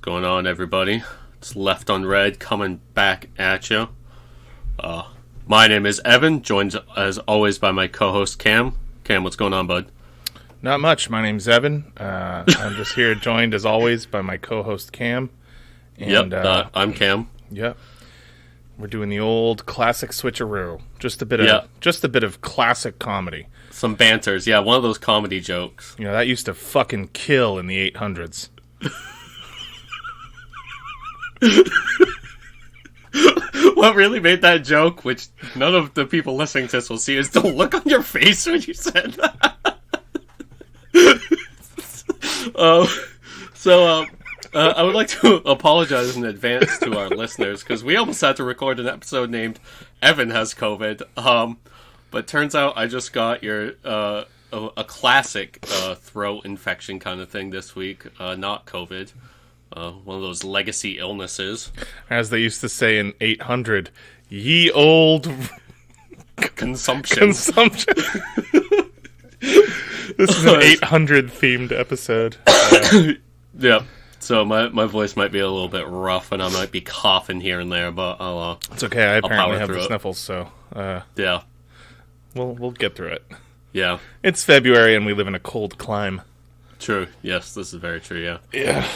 going on, everybody? It's Left on Red coming back at you. My name is Evan, joined as always by my co-host Cam. Cam, what's going on, bud? Not much. My name's Evan. I'm just here, joined as always by my co-host Cam. And, I'm Cam. Yep. We're doing the old classic switcheroo. Just a bit of classic comedy. Some banters, yeah. One of those comedy jokes. You know, that used to fucking kill in the 800s. What really made that joke, which none of the people listening to this will see, is the look on your face when you said that. I would like to apologize in advance to our listeners, because we almost had to record an episode named Evan Has COVID. But turns out I just got a classic throat infection kind of thing this week, not COVID. One of those legacy illnesses. As they used to say in 800, ye old... Consumption. This is an 800-themed episode. Yep. So my voice might be a little bit rough, and I might be coughing here and there, but I'll it's okay, I apparently have the sniffles, so... yeah. We'll get through it. Yeah. It's February, and we live in a cold clime. True. Yes, this is very true, yeah. Yeah.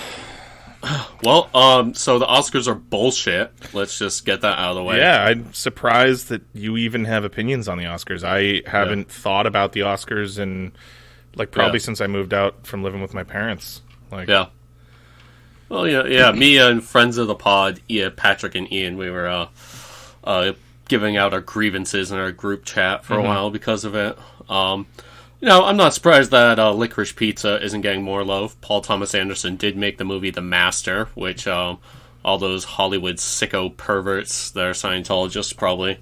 Well, so the Oscars are bullshit. Let's just get that out of the way. Yeah, I'm surprised that you even have opinions on the Oscars. I haven't thought about the Oscars in, probably since I moved out from living with my parents. Yeah. Well, yeah. Me and friends of the pod, Patrick and Ian, we were giving out our grievances in our group chat for a while because of it. I'm not surprised that Licorice Pizza isn't getting more love. Paul Thomas Anderson did make the movie The Master, which all those Hollywood sicko perverts that are Scientologists probably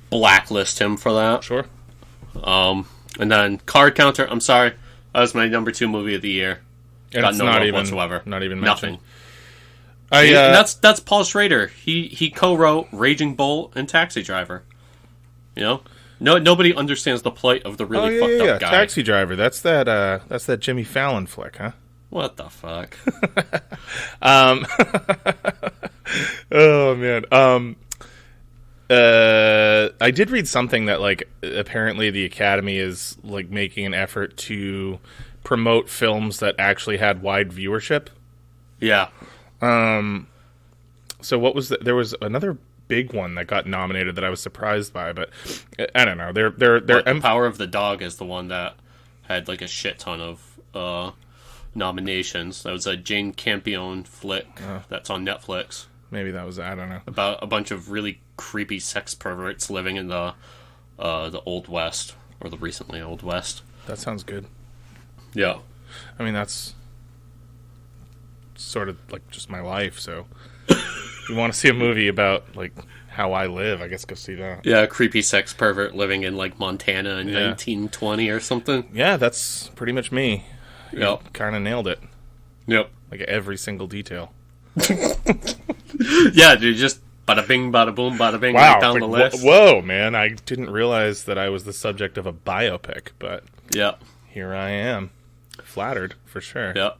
blacklist him for that. Sure. And then Card Counter, I'm sorry, that was my number 2 movie of the year. And got it's no not love even whatsoever. Not even mentioned. Nothing. That's Paul Schrader. He co-wrote Raging Bull and Taxi Driver. You know? No, nobody understands the plight of the really fucked up guy. Taxi Driver. That's that Jimmy Fallon flick, huh? What the fuck? Oh man. I did read something that apparently the Academy is making an effort to promote films that actually had wide viewership. Yeah. So what was there was another big one that got nominated that I was surprised by, but I don't know. The Power of the Dog is the one that had a shit ton of nominations. That was a Jane Campion flick that's on Netflix. Maybe that was, I don't know. About a bunch of really creepy sex perverts living in the Old West, or the recently Old West. That sounds good. Yeah. I mean, that's sort of just my life, so if you want to see a movie about how I live, I guess go see that. Yeah, a creepy sex pervert living in Montana in 1920 or something. Yeah, that's pretty much me. Yep. You kind of nailed it. Yep. Every single detail. Yeah, dude, just bada bing, bada boom, bada bing, wow, right down the list. Whoa, man, I didn't realize that I was the subject of a biopic, but here I am. Flattered, for sure. Yep.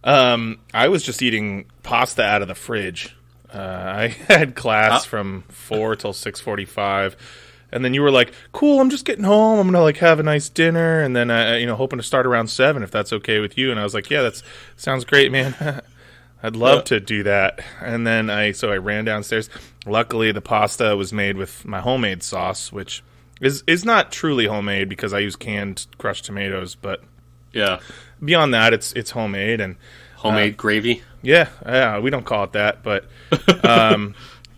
I was just eating pasta out of the fridge. I had class from 4 till 6:45, and then you were like, "Cool, I'm just getting home. I'm gonna have a nice dinner, and then hoping to start around 7 if that's okay with you." And I was like, "Yeah, that sounds great, man. I'd love to do that." And then I ran downstairs. Luckily, the pasta was made with my homemade sauce, which is not truly homemade because I use canned crushed tomatoes, but beyond that, it's homemade and homemade gravy. Yeah, we don't call it that, but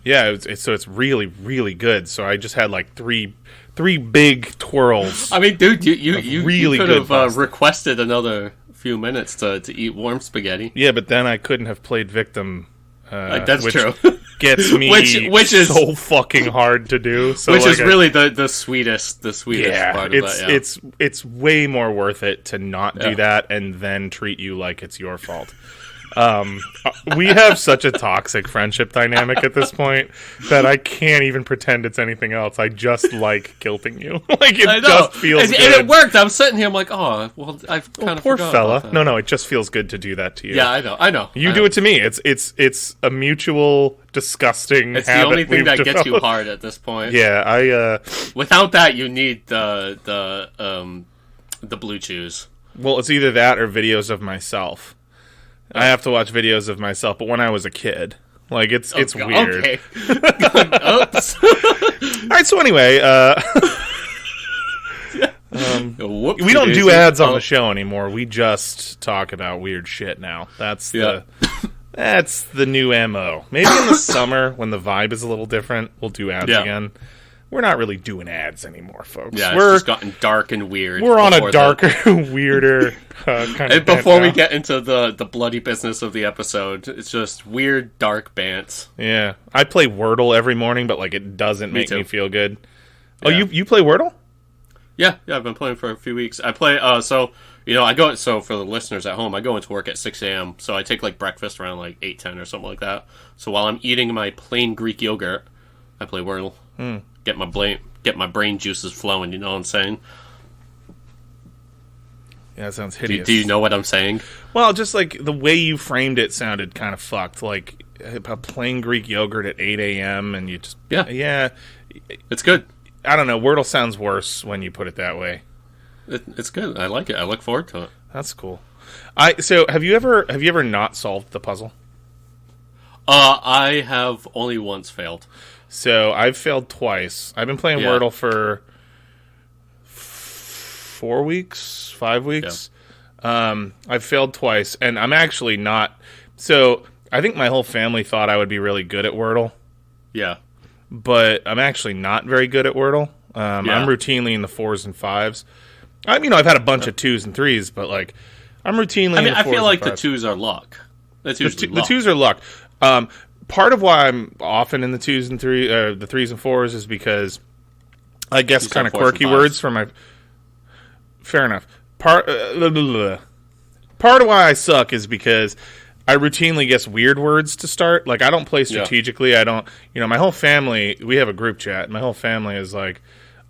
it's really, really good. So I just had three big twirls. I mean, dude, you really could have requested another few minutes to eat warm spaghetti. Yeah, but then I couldn't have played victim. That's which true. Gets me which is so fucking hard to do. So which is really the sweetest part of that. Yeah. It's way more worth it to not do that and then treat you like it's your fault. We have such a toxic friendship dynamic at this point that I can't even pretend it's anything else. I just like guilting you. Like, it just feels good. And it worked. I'm sitting here, I'm like, oh, well, I've kind of poor forgot fella. about that. No, it just feels good to do that to you. Yeah, I know. You do it to me. It's a mutual, disgusting It's the habit only thing we've that gets you developed. hard at this point. Yeah, Without that, you need the Blue Chews. well, it's either that or videos of myself. I have to watch videos of myself, but when I was a kid. Like, it's weird. Okay. Oops. All right, so anyway, we don't do ads on the show anymore. We just talk about weird shit now. That's the new MO. Maybe in the summer, when the vibe is a little different, we'll do ads again. We're not really doing ads anymore, folks. Yeah, it's just gotten dark and weird. We're on a darker, weirder kind of and before we get into the bloody business of the episode, it's just weird, dark bants. Yeah. I play Wordle every morning, but like it doesn't make me feel good. Yeah. Oh, you play Wordle? Yeah, I've been playing for a few weeks. I play, for the listeners at home, I go into work at 6 a.m., so I take like breakfast around like 8:10 or something like that. So while I'm eating my plain Greek yogurt, I play Wordle. Get my brain juices flowing, you know what I'm saying? Yeah, that sounds hideous. Do you know what I'm saying? Well, just like the way you framed it sounded kind of fucked. Like a plain Greek yogurt at 8 a.m. and you just... Yeah. It's good. I don't know. Wordle sounds worse when you put it that way. It's good. I like it. I look forward to it. That's cool. So have you ever not solved the puzzle? I have only once failed. So I've failed twice. I've been playing Wordle for 5 weeks. Yeah. I've failed twice, and I'm actually not. So I think my whole family thought I would be really good at Wordle. Yeah. But I'm actually not very good at Wordle. I'm routinely in the 4s and 5s. I've had a bunch of 2s and 3s, but like I'm routinely in the 4s and 5s. I feel like the 2s are luck. That's usually the 2s are luck. Part of why I'm often in the 2s and 3s, the 3s and 4s, is because I guess kind of quirky words for my. Fair enough. Part of why I suck is because I routinely guess weird words to start. Like, I don't play strategically. I don't. My whole family. We have a group chat. And my whole family is like,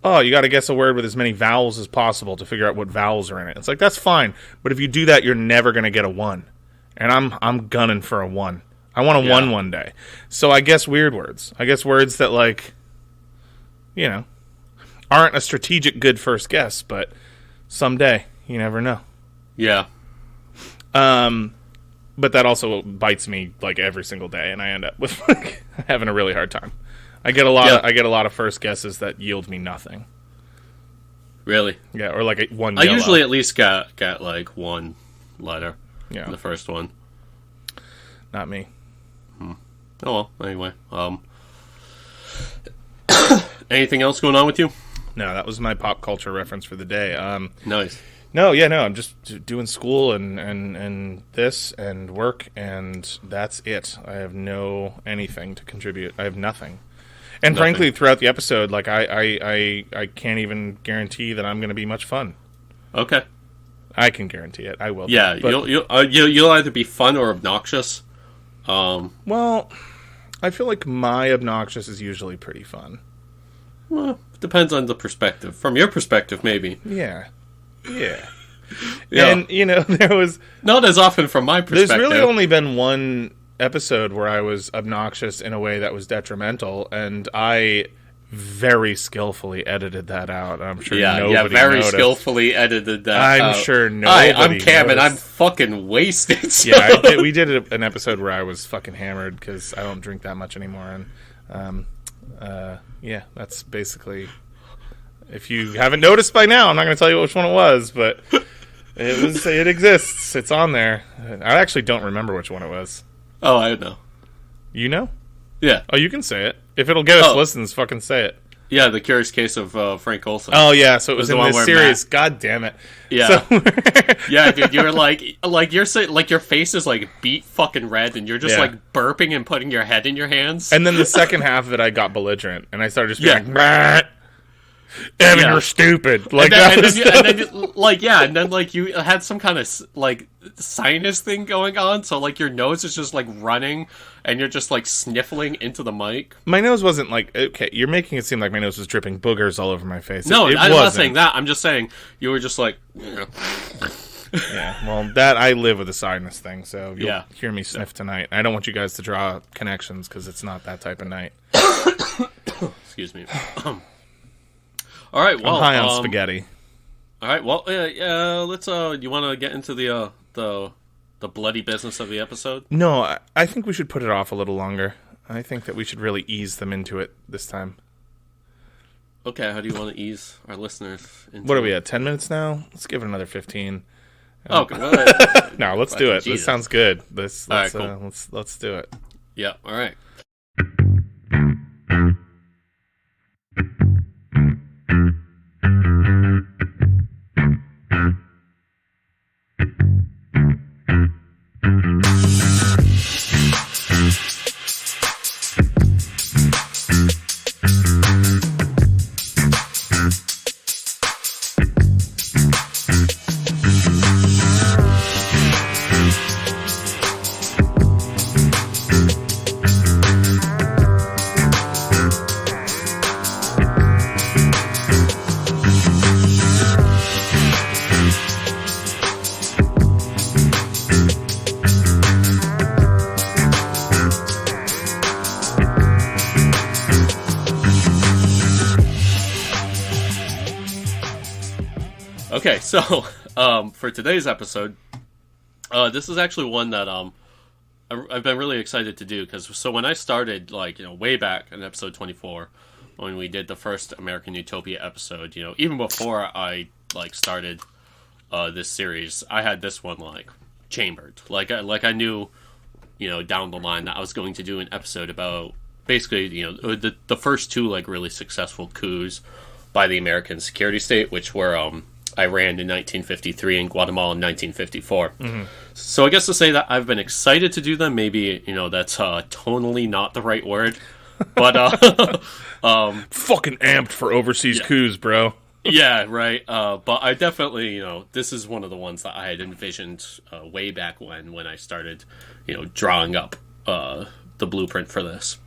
oh, you got to guess a word with as many vowels as possible to figure out what vowels are in it. It's like, that's fine, but if you do that, you're never going to get a 1. And I'm gunning for a 1. I want a 1 one day. So I guess weird words. I guess words that, like, aren't a strategic good first guess, but someday, you never know. Yeah. But that also bites me, like, every single day, and I end up with, like, having a really hard time. I get a lot of first guesses that yield me nothing. Really? Yeah, or like one I yellow. usually at least got like one letter. Yeah. In the first one. Not me. Oh, well, anyway. Anything else going on with you? No, that was my pop culture reference for the day. Nice. No, I'm just doing school and this and work, and that's it. I have anything to contribute. I have nothing. And frankly, throughout the episode, like I can't even guarantee that I'm going to be much fun. Okay. I can guarantee it. I will. Yeah, you'll either be fun or obnoxious. Well, I feel like my obnoxious is usually pretty fun. Well, it depends on the perspective. From your perspective, maybe. Yeah. And, there was... Not as often from my perspective. There's really only been one episode where I was obnoxious in a way that was detrimental, and I very skillfully edited that out. I'm sure nobody noticed. Skillfully edited that out. I'm sure nobody Hi, I'm Cam, and noticed. I'm fucking wasted. So. Yeah, we did an episode where I was fucking hammered because I don't drink that much anymore, and that's basically... If you haven't noticed by now, I'm not going to tell you which one it was, but it exists. It's on there. I actually don't remember which one it was. Oh, I know. You know? Yeah. Oh, you can say it. If it'll get us listens, fucking say it. Yeah, The Curious Case of Frank Olson. Oh, yeah, so it was in this series. God damn it. Yeah. So yeah, dude, you were your face is like beet fucking red, and you're just like burping and putting your head in your hands. And then the second half of it, I got belligerent, and I started just being like, Evan, you're stupid. Like and then like you had some kind of like sinus thing going on, so like your nose is just like running, and you're just like sniffling into the mic. My nose wasn't like, okay, you're making it seem like my nose was dripping boogers all over my face. No, it I'm wasn't. not saying that. I'm just saying you were just like. Yeah, well, that I live with a sinus thing, so you'll hear me sniff tonight. I don't want you guys to draw connections because it's not that type of night. Excuse me. All right, well, I'm high on spaghetti. All right, well, let's. You want to get into the bloody business of the episode? No, I think we should put it off a little longer. I think that we should really ease them into it this time. Okay, how do you want to ease our listeners into What are we at, 10 minutes now? Let's give it another 15. Okay. No, let's do it. Jesus. This sounds good. Let's cool. Let's do it. Yeah, all right. Okay, so for today's episode, this is actually one that I've been really excited to do because when I started, way back in episode 24, when we did the first American Utopia episode, even before I started this series, I had this one chambered. I knew, down the line that I was going to do an episode about basically, the first two really successful coups by the American security state, which were Iran in 1953 and Guatemala in 1954. Mm-hmm. So I guess to say that I've been excited to do them, maybe, that's tonally not the right word. But, fucking amped for overseas coups, bro. Yeah, right. But I definitely, this is one of the ones that I had envisioned way back when I started, drawing up the blueprint for this.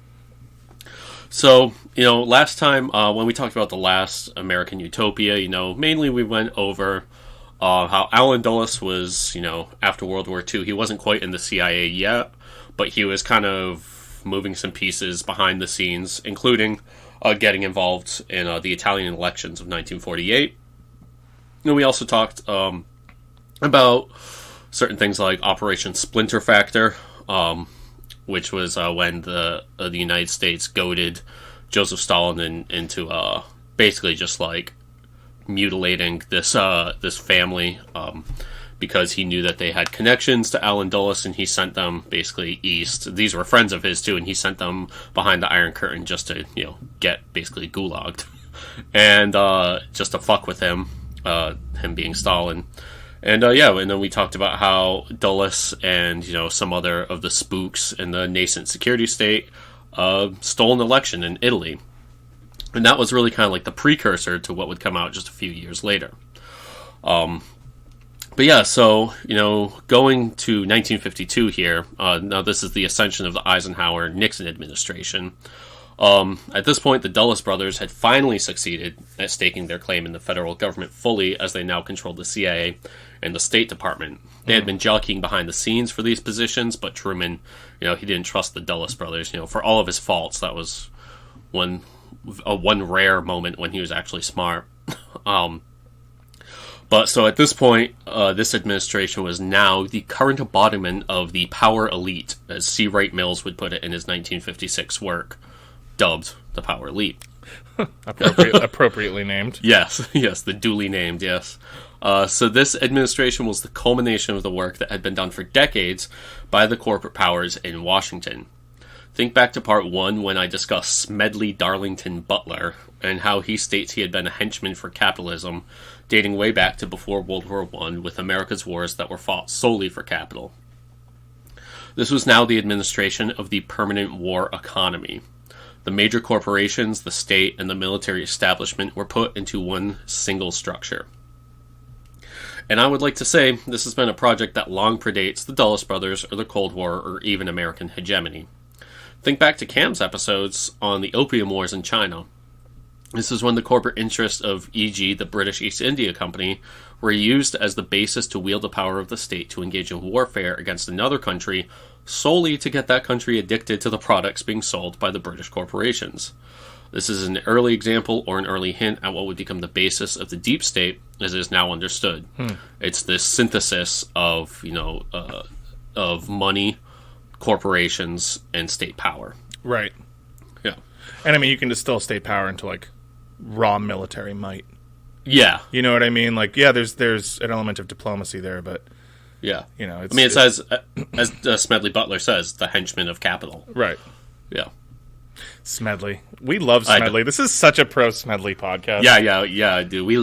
So, last time when we talked about the last American Utopia, mainly we went over how Allen Dulles was, after World War II, he wasn't quite in the CIA yet, but he was kind of moving some pieces behind the scenes, including getting involved in the Italian elections of 1948. And we also talked about certain things like Operation Splinter Factor, which was when the United States goaded Joseph Stalin into basically just mutilating this family because he knew that they had connections to Allen Dulles, and he sent them basically east. These were friends of his too, and he sent them behind the Iron Curtain just to get basically gulagged and just to fuck with him being Stalin. And and then we talked about how Dulles and some other of the spooks in the nascent security state stole an election in Italy, and that was really kind of the precursor to what would come out just a few years later. But yeah, so going to 1952 here. Now this is the ascension of the Eisenhower-Nixon administration. At this point, the Dulles brothers had finally succeeded at staking their claim in the federal government fully, as they now controlled the CIA and the State Department. They had been jockeying behind the scenes for these positions, but Truman, he didn't trust the Dulles brothers. For all of his faults, that was one rare moment when he was actually smart. But so at this point, this administration was now the current embodiment of the power elite, as C. Wright Mills would put it in his 1956 work, dubbed the Power Elite. Appropriately named. Yes, the duly named, yes. So this administration was the culmination of the work that had been done for decades by the corporate powers in Washington. Think back to part 1 when I discussed Smedley Darlington Butler and how he states he had been a henchman for capitalism, dating way back to before World War I, with America's wars that were fought solely for capital. This was now the administration of the permanent war economy. The major corporations, the state, and the military establishment were put into one single structure. And I would like to say this has been a project that long predates the Dulles brothers or the Cold War or even American hegemony. Think back to Cam's episodes on the Opium Wars in China. This is when the corporate interests of, e.g., the British East India Company, were used as the basis to wield the power of the state to engage in warfare against another country solely to get that country addicted to the products being sold by the British corporations. This is an early example or an early hint at what would become the basis of the deep state as it is now understood. It's this synthesis of, of money, corporations, and state power. Right. Yeah. And I mean, you can distill state power into like raw military might. Yeah. You know what I mean? Like, yeah, there's an element of diplomacy there, but yeah, it says, as Smedley Butler says, the henchmen of capital. Right. Yeah. Smedley. We love Smedley. This is such a pro-Smedley podcast. Yeah, dude. We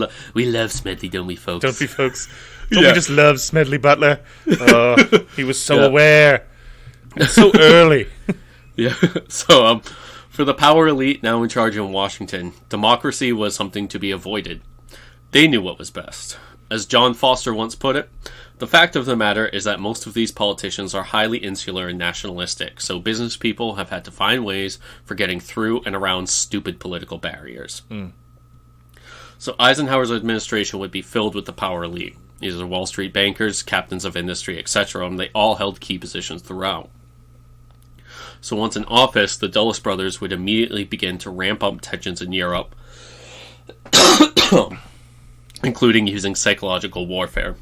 love Smedley, don't we, folks? Don't we, folks? Don't we just love Smedley Butler? Oh, he was so aware. So early. Yeah. So, for the power elite now in charge in Washington, democracy was something to be avoided. They knew what was best. As John Foster once put it, the fact of the matter is that most of these politicians are highly insular and nationalistic, so business people have had to find ways for getting through and around stupid political barriers. So Eisenhower's administration would be filled with the power elite. These are Wall Street bankers, captains of industry, etc., and they all held key positions throughout. So once in office, the Dulles brothers would immediately begin to ramp up tensions in Europe, including using psychological warfare.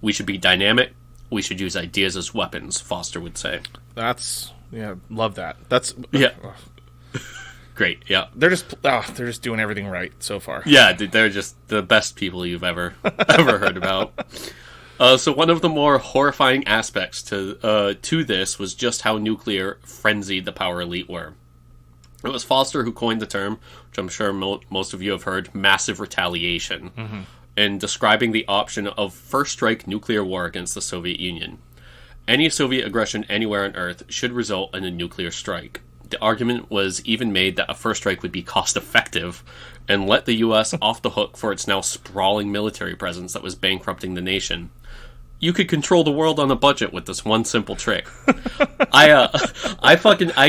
We should be dynamic. We should use ideas as weapons, Foster would say. Love that. Great, yeah. They're just doing everything right so far. Yeah, dude, they're just the best people you've ever heard about. So one of the more horrifying aspects to this was just how nuclear frenzied the power elite were. It was Foster who coined the term, which I'm sure most of you have heard, massive retaliation, in describing the option of first-strike nuclear war against the Soviet Union. Any Soviet aggression anywhere on Earth should result in a nuclear strike. The argument was even made that a first strike would be cost-effective and let the U.S. off the hook for its now sprawling military presence that was bankrupting the nation. You could control the world on a budget with this one simple trick. I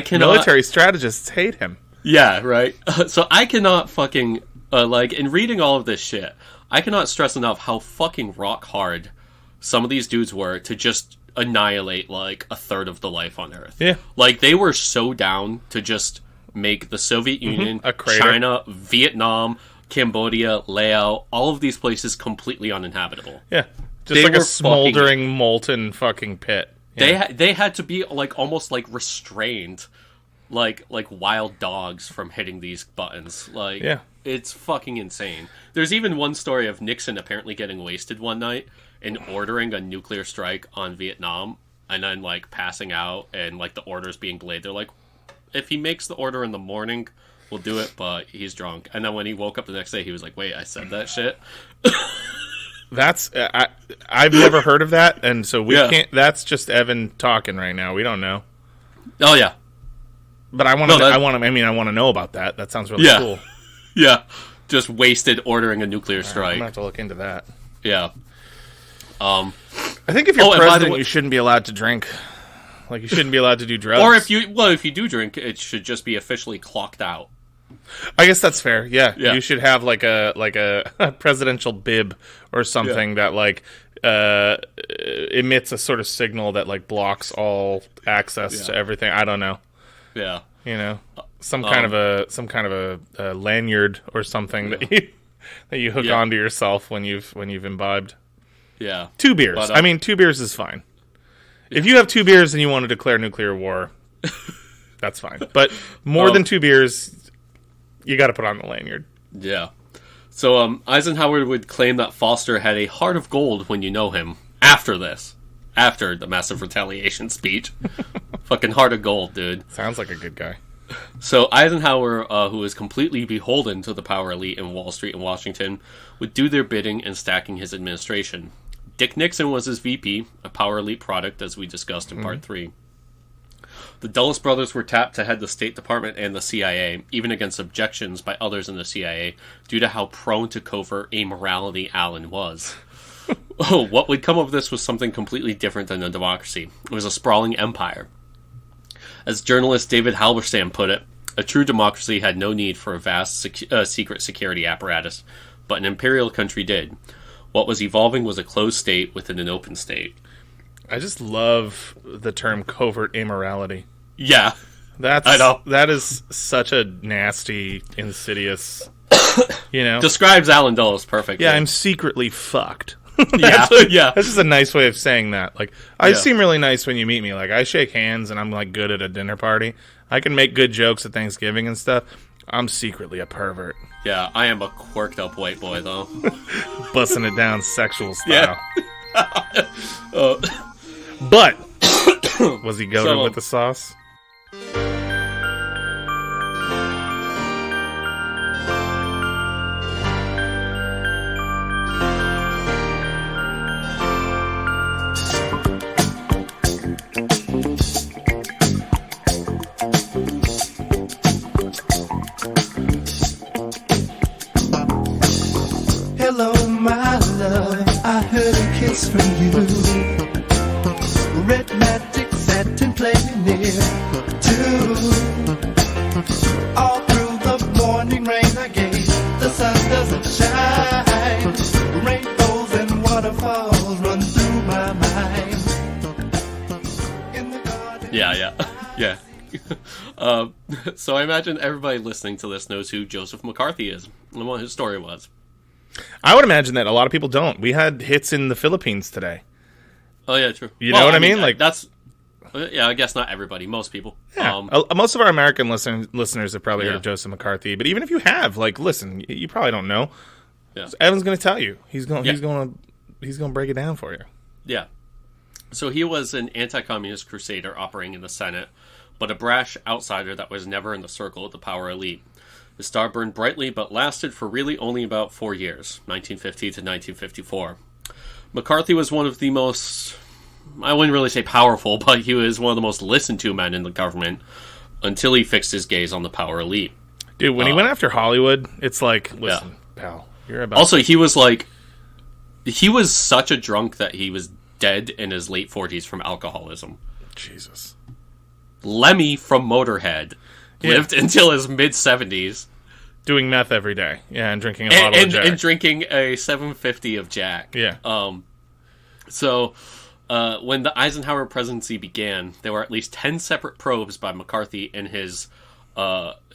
cannot... Military strategists hate him. Yeah, right? So I cannot fucking... in reading all of this shit, I cannot stress enough how fucking rock hard some of these dudes were to just annihilate, like, a third of the life on Earth. Yeah. Like, they were so down to just make the Soviet Union, China, Vietnam, Cambodia, Laos, all of these places completely uninhabitable. Yeah. Just like a smoldering, molten fucking pit. Yeah. They had to be, like, almost, like, restrained, like wild dogs from hitting these buttons. Like, it's fucking insane. There's even one story of Nixon apparently getting wasted one night and ordering a nuclear strike on Vietnam and then, like, passing out and, like, the orders being delayed. They're like, if he makes the order in the morning, we'll do it, but he's drunk. And then when he woke up the next day, he was like, wait, I said that shit? That's I've never heard of that, and so we can't. That's just Evan talking right now. We don't know. Oh yeah, but I want to know about that. That sounds really cool. Yeah, just wasted ordering a nuclear strike. I'm gonna have to look into that. Yeah. I think if you're president, you shouldn't be allowed to drink. Like, you shouldn't be allowed to do drugs. Or if you do drink, it should just be officially clocked out. I guess that's fair. Yeah. You should have like a presidential bib or something that like emits a sort of signal that like blocks all access to everything. I don't know. Yeah. You know, some kind of a lanyard or something that you hook onto yourself when you've imbibed. Yeah. 2 beers. But, I mean, 2 beers is fine. If you have 2 beers and you want to declare nuclear war, that's fine. But more than 2 beers, you got to put on the lanyard. Yeah. So Eisenhower would claim that Foster had a heart of gold when you know him. After the massive retaliation speech. Fucking heart of gold, dude. Sounds like a good guy. So Eisenhower, who was completely beholden to the power elite in Wall Street and Washington, would do their bidding in stacking his administration. Dick Nixon was his VP, a power elite product, as we discussed in Part 3. The Dulles brothers were tapped to head the State Department and the CIA, even against objections by others in the CIA, due to how prone to covert amorality Allen was. What would come of this was something completely different than a democracy. It was a sprawling empire. As journalist David Halberstam put it, a true democracy had no need for a vast secret security apparatus, but an imperial country did. What was evolving was a closed state within an open state. I just love the term covert amorality. Yeah. I know. That is such a nasty, insidious, Describes Allen Dulles perfectly. Yeah, I'm secretly fucked. Yeah. That's just a nice way of saying that. Like, I seem really nice when you meet me. Like, I shake hands and I'm, like, good at a dinner party. I can make good jokes at Thanksgiving and stuff. I'm secretly a pervert. Yeah, I am a quirked up white boy, though. Busting it down sexual style. Yeah. But, was he goaded with the sauce? Hello, my love, I heard a kiss from you. Red magic satin playing near too. All through the morning rain I gave, the sun doesn't shine. Rainbows and waterfalls run through my mind. In the garden. Yeah. So I imagine everybody listening to this knows who Joseph McCarthy is and what his story was. I would imagine that a lot of people don't. We had hits in the Philippines today. Oh, yeah, true. You know what I mean? Like, that's... Yeah, I guess not everybody. Most people. Yeah. Most of our American listeners have probably heard of Joseph McCarthy. But even if you have, like, listen, you probably don't know. Yeah. So Evan's going to tell you. He's going to break it down for you. Yeah. So he was an anti-communist crusader operating in the Senate, but a brash outsider that was never in the circle of the power elite. His star burned brightly, but lasted for really only about 4 years, 1950 to 1954. McCarthy was one of the most, I wouldn't really say powerful, but he was one of the most listened to men in the government until he fixed his gaze on the power elite. Dude, when he went after Hollywood, it's like, listen, pal, you're about... Also, he was such a drunk that he was dead in his late 40s from alcoholism. Jesus. Lemmy from Motorhead lived until his mid-70s. Doing meth every day. Yeah, and drinking a bottle of Jack. And drinking a 750 of Jack. Yeah. So, when the Eisenhower presidency began, there were at least 10 separate probes by McCarthy in his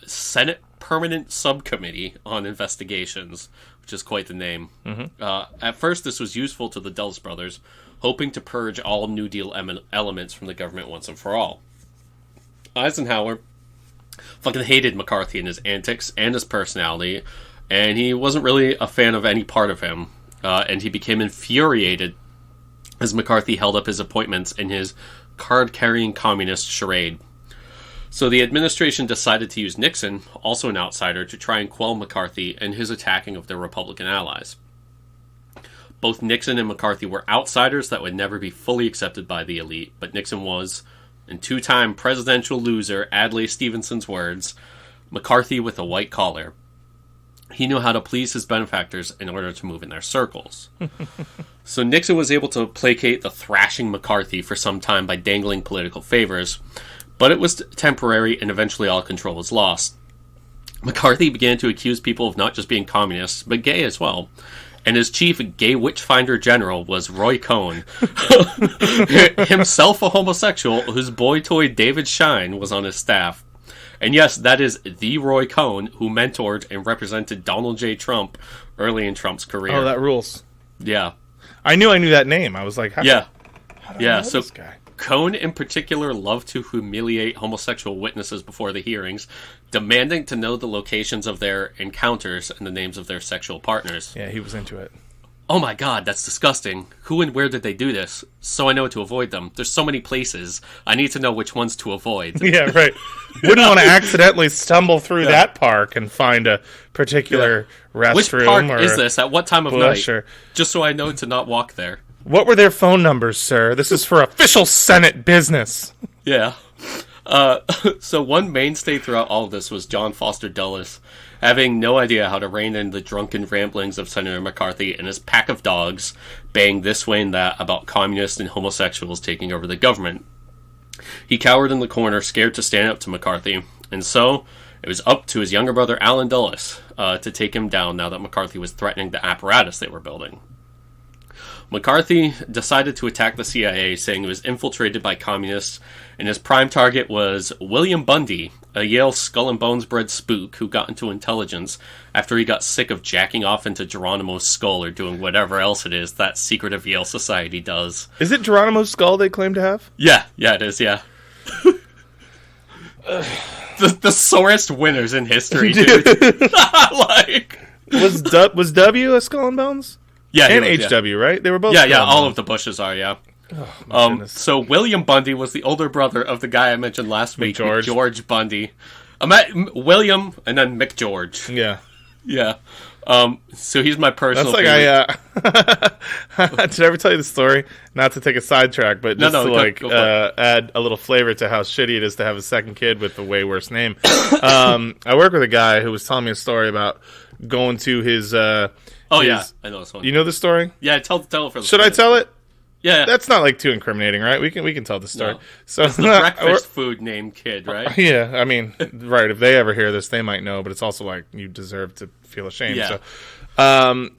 Senate Permanent Subcommittee on Investigations, which is quite the name. Mm-hmm. At first, this was useful to the Dulles brothers, hoping to purge all New Deal elements from the government once and for all. Eisenhower fucking hated McCarthy and his antics and his personality, and he wasn't really a fan of any part of him, and he became infuriated as McCarthy held up his appointments in his card-carrying communist charade. So the administration decided to use Nixon, also an outsider, to try and quell McCarthy and his attacking of their Republican allies. Both Nixon and McCarthy were outsiders that would never be fully accepted by the elite, but Nixon was, in two-time presidential loser Adlai Stevenson's words, McCarthy with a white collar. He knew how to please his benefactors in order to move in their circles. So Nixon was able to placate the thrashing McCarthy for some time by dangling political favors, but it was temporary and eventually all control was lost. McCarthy began to accuse people of not just being communists, but gay as well. And his chief gay witchfinder general was Roy Cohn, himself a homosexual whose boy toy David Shine was on his staff. And yes, that is the Roy Cohn who mentored and represented Donald J. Trump early in Trump's career. Oh, that rules. Yeah. I knew that name. I was like, how do I know so this guy? Cohn in particular loved to humiliate homosexual witnesses before the hearings, demanding to know the locations of their encounters and the names of their sexual partners. Yeah, he was into it. Oh my god, that's disgusting. Who and where did they do this? So I know to avoid them. There's so many places. I need to know which ones to avoid. Yeah, right. Wouldn't want to accidentally stumble through that park and find a particular restroom. Which park is this? At what time of night? Or... Just so I know to not walk there. What were their phone numbers, sir? This is for official Senate business. Yeah. So one mainstay throughout all of this was John Foster Dulles, having no idea how to rein in the drunken ramblings of Senator McCarthy and his pack of dogs, baying this way and that about communists and homosexuals taking over the government. He cowered in the corner, scared to stand up to McCarthy, and so it was up to his younger brother Alan Dulles to take him down now that McCarthy was threatening the apparatus they were building. McCarthy decided to attack the CIA, saying it was infiltrated by communists, and his prime target was William Bundy, a Yale skull and bones bred spook who got into intelligence after he got sick of jacking off into Geronimo's skull or doing whatever else it is that secretive Yale society does. Is it Geronimo's skull they claim to have? Yeah, it is, yeah. the sorest winners in history, dude. Like, was W a skull and bones? Yeah, and was, HW, right? They were both. Yeah, all of the Bushes are, yeah. Oh, so William Bundy was the older brother of the guy I mentioned last week, George Bundy. William and then McGeorge. Yeah. Yeah. So he's my personal favorite. Did I ever tell you the story? Not to take a sidetrack, but just to add a little flavor to how shitty it is to have a second kid with a way worse name. I work with a guy who was telling me a story about going to his... I know this one. You know the story? Yeah, tell it for the Should I tell it? Yeah. That's not like too incriminating, right? We can tell the story. No. So it's the breakfast food named kid, right? Yeah, I mean, right, if they ever hear this, they might know, but it's also like you deserve to feel ashamed. Yeah. So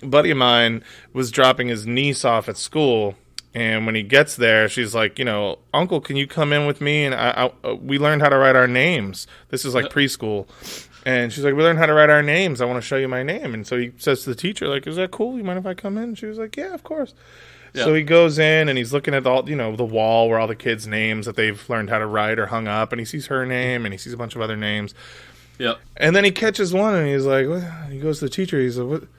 a buddy of mine was dropping his niece off at school, and when he gets there, she's like, Uncle, can you come in with me? And we learned how to write our names. This is like preschool. And she's like, we learned how to write our names. I want to show you my name. And so he says to the teacher, like, is that cool? You mind if I come in? And she was like, yeah, of course. Yeah. So he goes in and he's looking at all, the wall where all the kids' names that they've learned how to write are hung up. And he sees her name and he sees a bunch of other names. Yeah. And then he catches one and he's like, what? He goes to the teacher. He's like, what?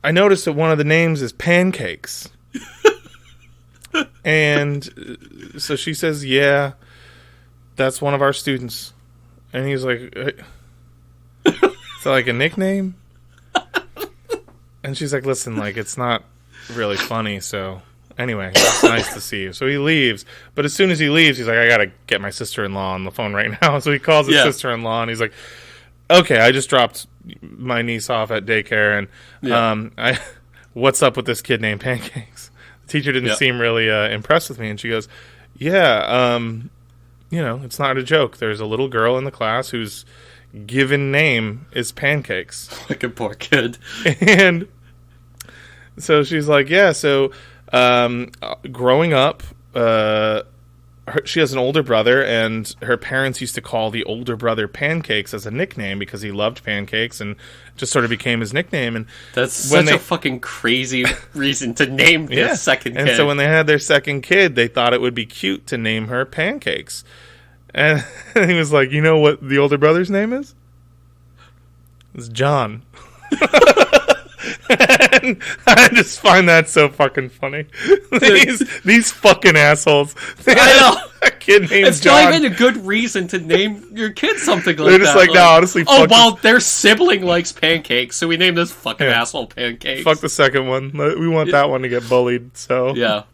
I noticed that one of the names is Pancakes. And so she says, yeah, that's one of our students. And he's like, is that like a nickname? And she's like, listen, like, it's not really funny. So anyway, it's nice to see you. So he leaves. But as soon as he leaves, he's like, I got to get my sister-in-law on the phone right now. So he calls his sister-in-law and he's like, okay, I just dropped my niece off at daycare. And what's up with this kid named Pancakes? The teacher didn't seem really impressed with me. And she goes, yeah, it's not a joke. There's a little girl in the class whose given name is Pancakes. Like a poor kid. And so she's like, yeah, so growing up, she has an older brother, and her parents used to call the older brother Pancakes as a nickname because he loved pancakes and just sort of became his nickname. And that's such a fucking crazy reason to name their second kid. And so when they had their second kid, they thought it would be cute to name her Pancakes. And he was like, you know what the older brother's name is? It's John. And I just find that so fucking funny. These fucking assholes. I know. A kid named it's John. not even a good reason to name your kid something like that. They're just like, no, honestly, fuck well, their sibling likes pancakes, so we named this fucking asshole Pancakes. Fuck the second one. We want that one to get bullied, so. Yeah.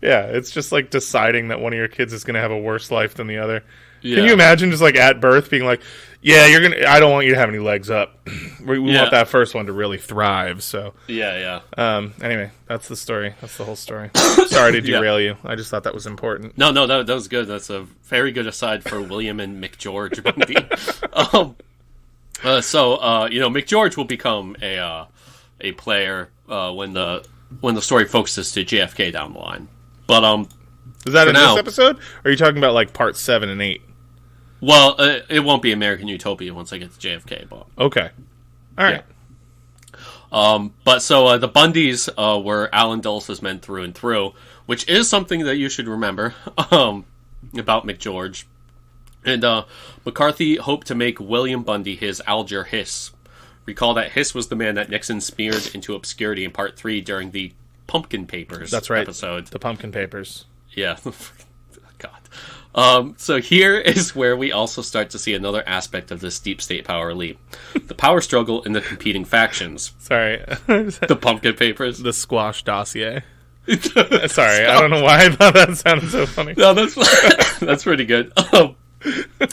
Yeah, it's just like deciding that one of your kids is going to have a worse life than the other. Yeah. Can you imagine just like at birth being like, yeah, I don't want you to have any legs up. We want that first one to really thrive. So yeah. Anyway, that's the story. That's the whole story. Sorry to derail you. I just thought that was important. No, that was good. That's a very good aside for William and McGeorge Bundy. McGeorge will become a player when the story focuses to JFK down the line. But is that in this episode? Or are you talking about like part 7 and 8? Well, it won't be American Utopia once I get to JFK, but... Okay. All right. Yeah. The Bundys were Alan Dulles' men through and through, which is something that you should remember about McGeorge. And McCarthy hoped to make William Bundy his Alger Hiss. Recall that Hiss was the man that Nixon smeared into obscurity in part 3 during the Pumpkin Papers episode. The Pumpkin Papers. Yeah. God. So here is where we also start to see another aspect of this deep state power elite. The power struggle in the competing factions. Sorry. The Pumpkin Papers. The Squash Dossier. Sorry, I don't know why I thought that sounded so funny. No, that's pretty good. All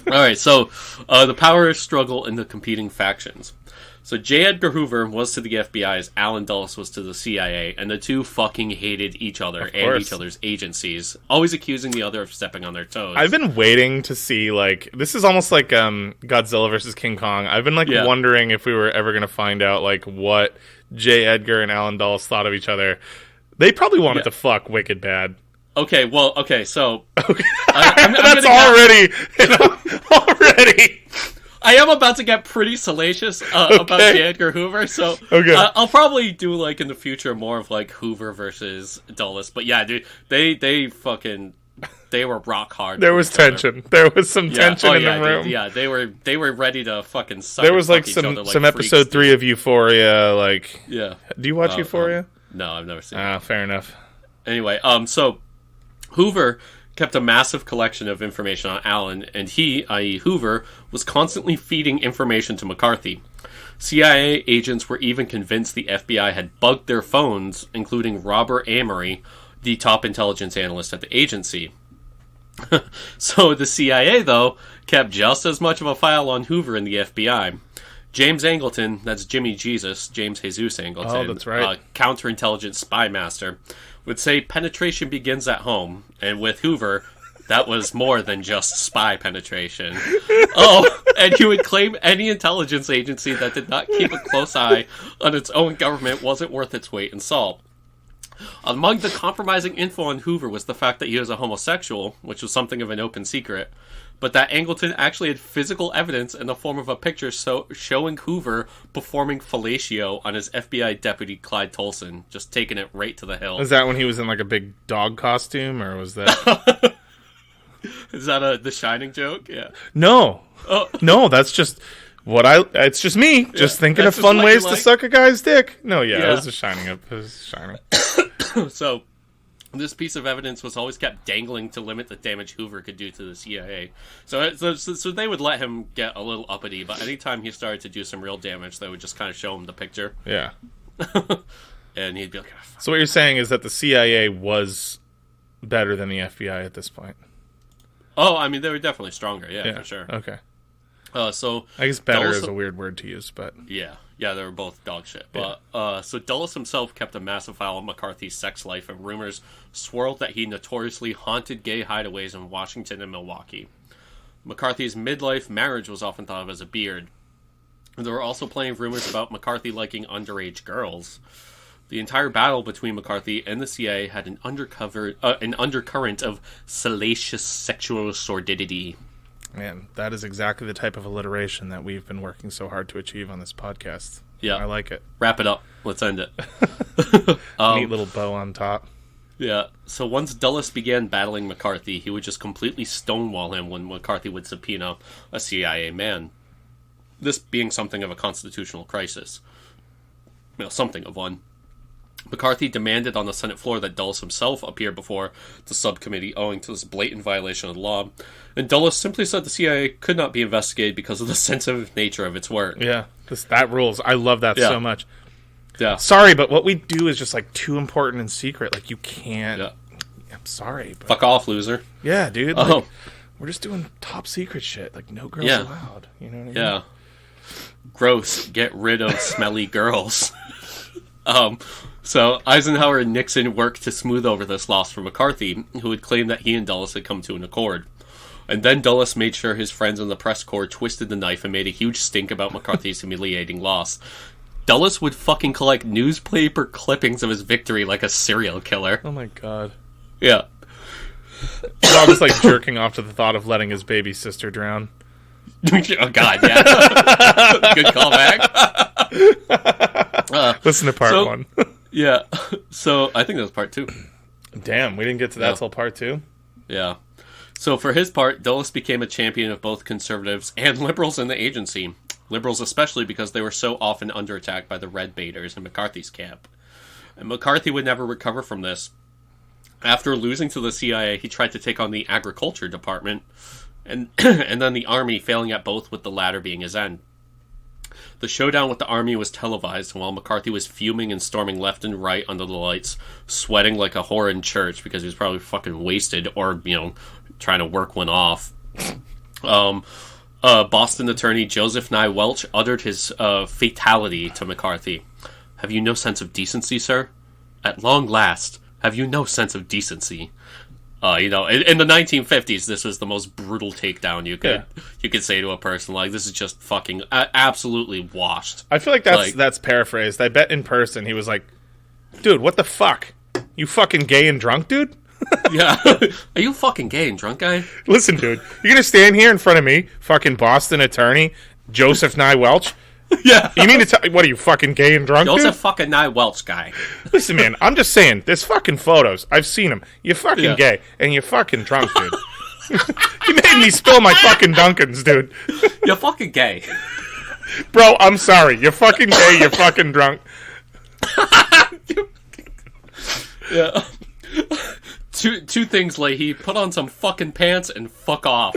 right, so the power struggle in the competing factions. So J. Edgar Hoover was to the FBI as Allen Dulles was to the CIA, and the two fucking hated each other and each other's agencies, always accusing the other of stepping on their toes. I've been waiting to see, like, this is almost like Godzilla versus King Kong. I've been, like, wondering if we were ever going to find out, like, what J. Edgar and Allen Dulles thought of each other. They probably wanted to fuck wicked bad. Okay, so... Okay. That's already... already... I am about to get pretty salacious about J. Edgar Hoover, so I'll probably do, like, in the future more of, like, Hoover versus Dulles. But yeah, dude, they were rock hard. There was tension. There was some tension in the room. Dude, yeah, they were ready to fucking suck. There was, like, some episode 3 of Euphoria, like... Yeah. Do you watch Euphoria? No, I've never seen it. Fair enough. Anyway, so Hoover kept a massive collection of information on Allen, and he, i.e. Hoover, was constantly feeding information to McCarthy. CIA agents were even convinced the FBI had bugged their phones, including Robert Amory, the top intelligence analyst at the agency. So the CIA, though, kept just as much of a file on Hoover in the FBI. James Angleton, that's Jimmy Jesus, James Jesus Angleton, that's right. Counterintelligence spy master, would say penetration begins at home, and with Hoover, that was more than just spy penetration. And he would claim any intelligence agency that did not keep a close eye on its own government wasn't worth its weight in salt. Among the compromising info on Hoover was the fact that he was a homosexual, which was something of an open secret, but that Angleton actually had physical evidence in the form of a picture showing Hoover performing fellatio on his FBI deputy Clyde Tolson, just taking it right to the hill. Is that when he was in, like, a big dog costume, or was that... Is that The Shining joke? Yeah. No. No, that's just... It's just me, just thinking of fun ways to suck a guy's dick. No, it was The Shining. It was Shining. So... this piece of evidence was always kept dangling to limit the damage Hoover could do to the CIA. So they would let him get a little uppity, but anytime he started to do some real damage, they would just kind of show him the picture. Yeah. And he'd be like... Oh, so what you're saying is that the CIA was better than the FBI at this point? Oh, I mean, they were definitely stronger, yeah. For sure. Okay. So I guess better is a weird word to use, but... Yeah, they were both dog shit. But so Dulles himself kept a massive file on McCarthy's sex life, and rumors swirled that he notoriously haunted gay hideaways in Washington and Milwaukee. McCarthy's midlife marriage was often thought of as a beard. There were also plenty of rumors about McCarthy liking underage girls. The entire battle between McCarthy and the CIA had an undercurrent of salacious sexual sordidity. Man, that is exactly the type of alliteration that we've been working so hard to achieve on this podcast. Yeah. I like it. Wrap it up. Let's end it. Neat little bow on top. Yeah. So once Dulles began battling McCarthy, he would just completely stonewall him when McCarthy would subpoena a CIA man. This being something of a constitutional crisis. Something of one. McCarthy demanded on the Senate floor that Dulles himself appear before the subcommittee owing to this blatant violation of the law, and Dulles simply said the CIA could not be investigated because of the sensitive nature of its work. Yeah, that rules. I love that so much. Yeah. Sorry, but what we do is just, like, too important and secret. Like, you can't... Yeah. I'm sorry, but... Fuck off, loser. Yeah, dude. Like, we're just doing top secret shit. Like, no girls allowed. You know what I mean? Yeah. Gross. Get rid of smelly girls. So Eisenhower and Nixon worked to smooth over this loss for McCarthy, who would claim that he and Dulles had come to an accord. And then Dulles made sure his friends in the press corps twisted the knife and made a huge stink about McCarthy's humiliating loss. Dulles would fucking collect newspaper clippings of his victory like a serial killer. Oh my god. Yeah. I was like jerking off to the thought of letting his baby sister drown. Oh god, yeah. Good callback. Listen to part 1. Yeah. So I think that was part 2. Damn, we didn't get to that till part 2? Yeah. So for his part, Dulles became a champion of both conservatives and liberals in the agency. Liberals especially because they were so often under attack by the red baiters in McCarthy's camp. And McCarthy would never recover from this. After losing to the CIA, he tried to take on the agriculture department, and then the army, failing at both with the latter being his end. The showdown with the army was televised while McCarthy was fuming and storming left and right under the lights, sweating like a whore in church because he was probably fucking wasted or, trying to work one off. Boston attorney Joseph Nye Welch uttered his fatality to McCarthy. "Have you no sense of decency, sir? At long last, have you no sense of decency?" In the 1950s, this was the most brutal takedown you could say to a person. Like, this is just fucking absolutely washed. I feel like that's paraphrased. I bet in person he was like, "Dude, what the fuck? You fucking gay and drunk, dude?" Yeah. Are you fucking gay and drunk, guy? Listen, dude, you're gonna stand here in front of me, fucking Boston attorney Joseph Nye Welch? Yeah. You mean to tell what are you, fucking gay and drunk, Joseph dude? fucking Nye Welch, guy. Listen, man, I'm just saying, there's fucking photos. I've seen them. You're fucking gay, and you're fucking drunk, dude. You made me spill my fucking Dunkins, dude. You're fucking gay. Bro, I'm sorry. You're fucking gay, you're fucking drunk. Yeah. Two things, Leahy. Put on some fucking pants and fuck off.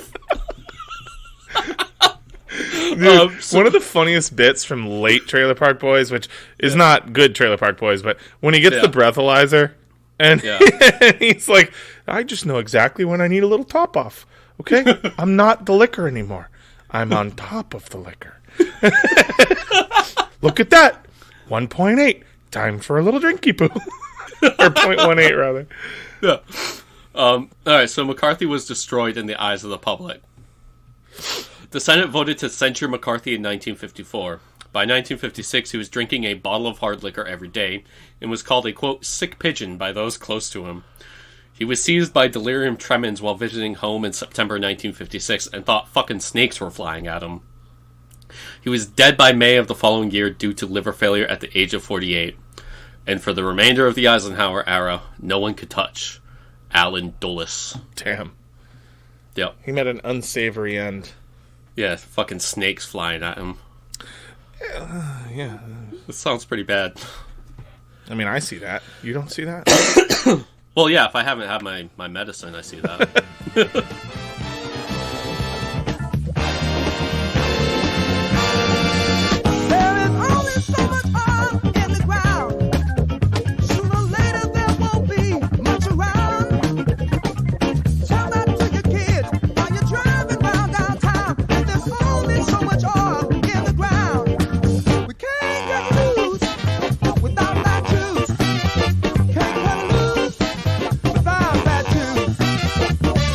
Dude, one of the funniest bits from late Trailer Park Boys, which is not good Trailer Park Boys, but when he gets the breathalyzer, and he's like, "I just know exactly when I need a little top off, okay? I'm not the liquor anymore. I'm on top of the liquor. Look at that. 1.8. Time for a little drinky poo." Or 0.18, rather. Yeah. All right, so McCarthy was destroyed in the eyes of the public. The Senate voted to censure McCarthy in 1954. By 1956, he was drinking a bottle of hard liquor every day and was called a, quote, sick pigeon by those close to him. He was seized by delirium tremens while visiting home in September 1956 and thought fucking snakes were flying at him. He was dead by May of the following year due to liver failure at the age of 48. And for the remainder of the Eisenhower era, no one could touch Allen Dulles. Damn. Yep. He met an unsavory end. Yeah, fucking snakes flying at him. Yeah. This sounds pretty bad. I mean, I see that. You don't see that? Well, yeah, if I haven't had my medicine, I see that. There is only so much oil in the ground. Sooner or later there won't be much around. Tell that to your kids while you're driving round downtown. And there's only so much oil in the ground. We can't get loose without that juice. Can't get loose without that juice.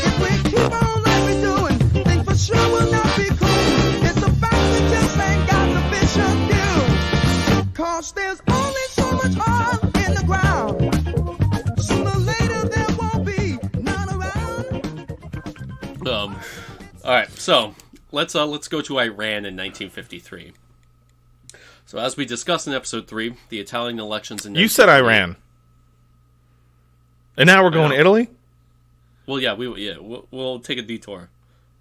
If we keep on like we're doing, things for sure will not be cool. It's a fact we just ain't got sufficient fuel. 'Cause there's only so much oil in the ground. Sooner or later there won't be none around. All right, so let's go to Iran in 1953. So as we discussed in episode 3, the Italian elections in You said Iran. And now we're going to Italy? Well, yeah, we'll take a detour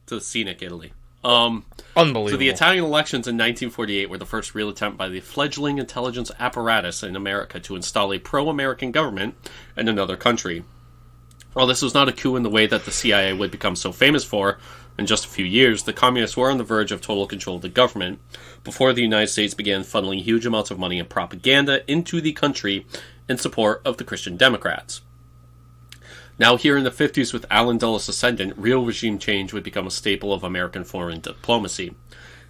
to scenic Italy. Unbelievable. So the Italian elections in 1948 were the first real attempt by the fledgling intelligence apparatus in America to install a pro-American government in another country. While this was not a coup in the way that the CIA would become so famous for, in just a few years, the communists were on the verge of total control of the government before the United States began funneling huge amounts of money and propaganda into the country in support of the Christian Democrats. Now here in the 50s with Allen Dulles' ascendant, real regime change would become a staple of American foreign diplomacy.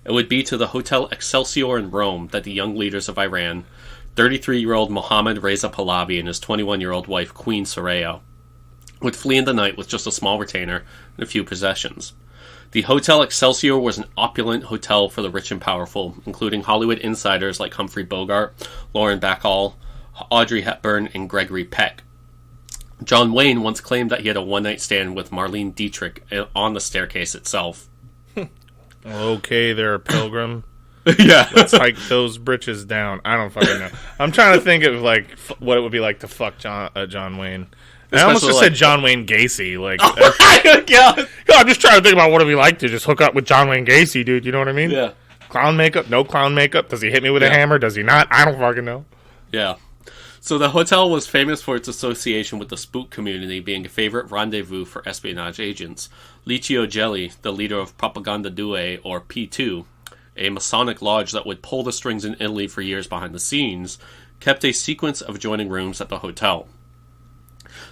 It would be to the Hotel Excelsior in Rome that the young leaders of Iran, 33-year-old Mohammad Reza Pahlavi and his 21-year-old wife Queen Soraya, would flee in the night with just a small retainer and a few possessions. The Hotel Excelsior was an opulent hotel for the rich and powerful, including Hollywood insiders like Humphrey Bogart, Lauren Bacall, Audrey Hepburn, and Gregory Peck. John Wayne once claimed that he had a one-night stand with Marlene Dietrich on the staircase itself. Okay there, Pilgrim. Yeah. Let's hike those britches down. I don't fucking know. I'm trying to think of like what it would be like to fuck John Wayne. I almost just said John Wayne Gacy. Like, God. I'm just trying to think about what it'd be like to just hook up with John Wayne Gacy, dude. You know what I mean? Yeah. Clown makeup? No clown makeup? Does he hit me with a hammer? Does he not? I don't fucking know. Yeah. So the hotel was famous for its association with the spook community, being a favorite rendezvous for espionage agents. Licio Gelli, the leader of Propaganda Due, or P2, a Masonic lodge that would pull the strings in Italy for years behind the scenes, kept a sequence of adjoining rooms at the hotel.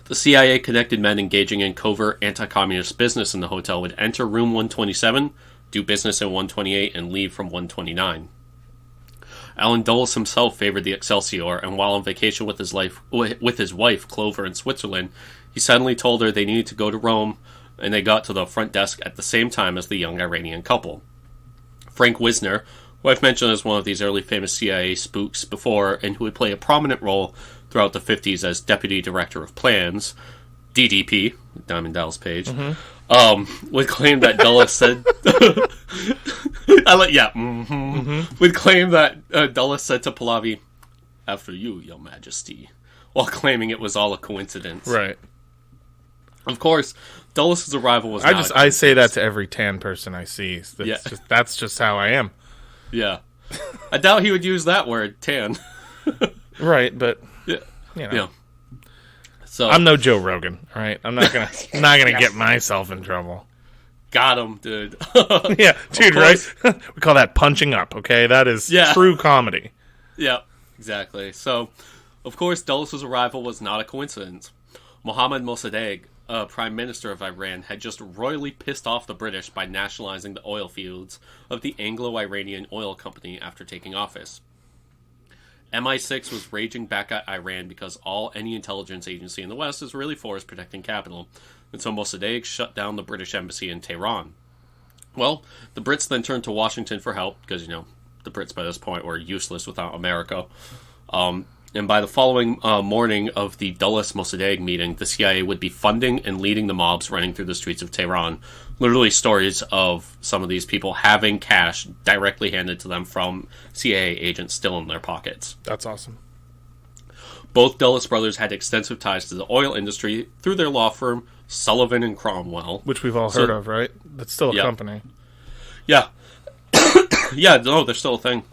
The CIA connected men engaging in covert anti-communist business in the hotel would enter room 127, do business in 128, and leave from 129. Allen Dulles himself favored the Excelsior, and while on vacation with his wife Clover in Switzerland, he suddenly told her they needed to go to Rome, and they got to the front desk at the same time as the young Iranian couple. Frank Wisner, who I've mentioned as one of these early famous CIA spooks before, and who would play a prominent role throughout the 50s as Deputy Director of Plans, DDP, Diamond Dallas Page, would claim that Dulles said... would claim that Dulles said to Pahlavi, "After you, Your Majesty," while claiming it was all a coincidence. Right. Of course, Dulles' arrival was I say that to every tan person I see. That's just how I am. Yeah. I doubt he would use that word, tan. Right, but Yeah. you know. Yeah. So I'm no Joe Rogan, all right? I'm not gonna get myself in trouble. got him, dude. Yeah, dude, right? We call that punching up, okay? That is true comedy. Yeah, exactly. So, of course, Dulles' arrival was not a coincidence. Mohammad Mossadegh, Prime Minister of Iran, had just royally pissed off the British by nationalizing the oil fields of the Anglo-Iranian Oil Company after taking office. MI6 was raging back at Iran because any intelligence agency in the West is really for is protecting capital, and so Mossadegh shut down the British embassy in Tehran. Well, the Brits then turned to Washington for help, because, the Brits by this point were useless without America. And by the following morning of the Dulles-Mossadegh meeting, the CIA would be funding and leading the mobs running through the streets of Tehran. Literally stories of some of these people having cash directly handed to them from CIA agents still in their pockets. That's awesome. Both Dulles brothers had extensive ties to the oil industry through their law firm, Sullivan and Cromwell. Which we've all heard of, right? That's still a company. Yeah. Yeah, no, they're still a thing.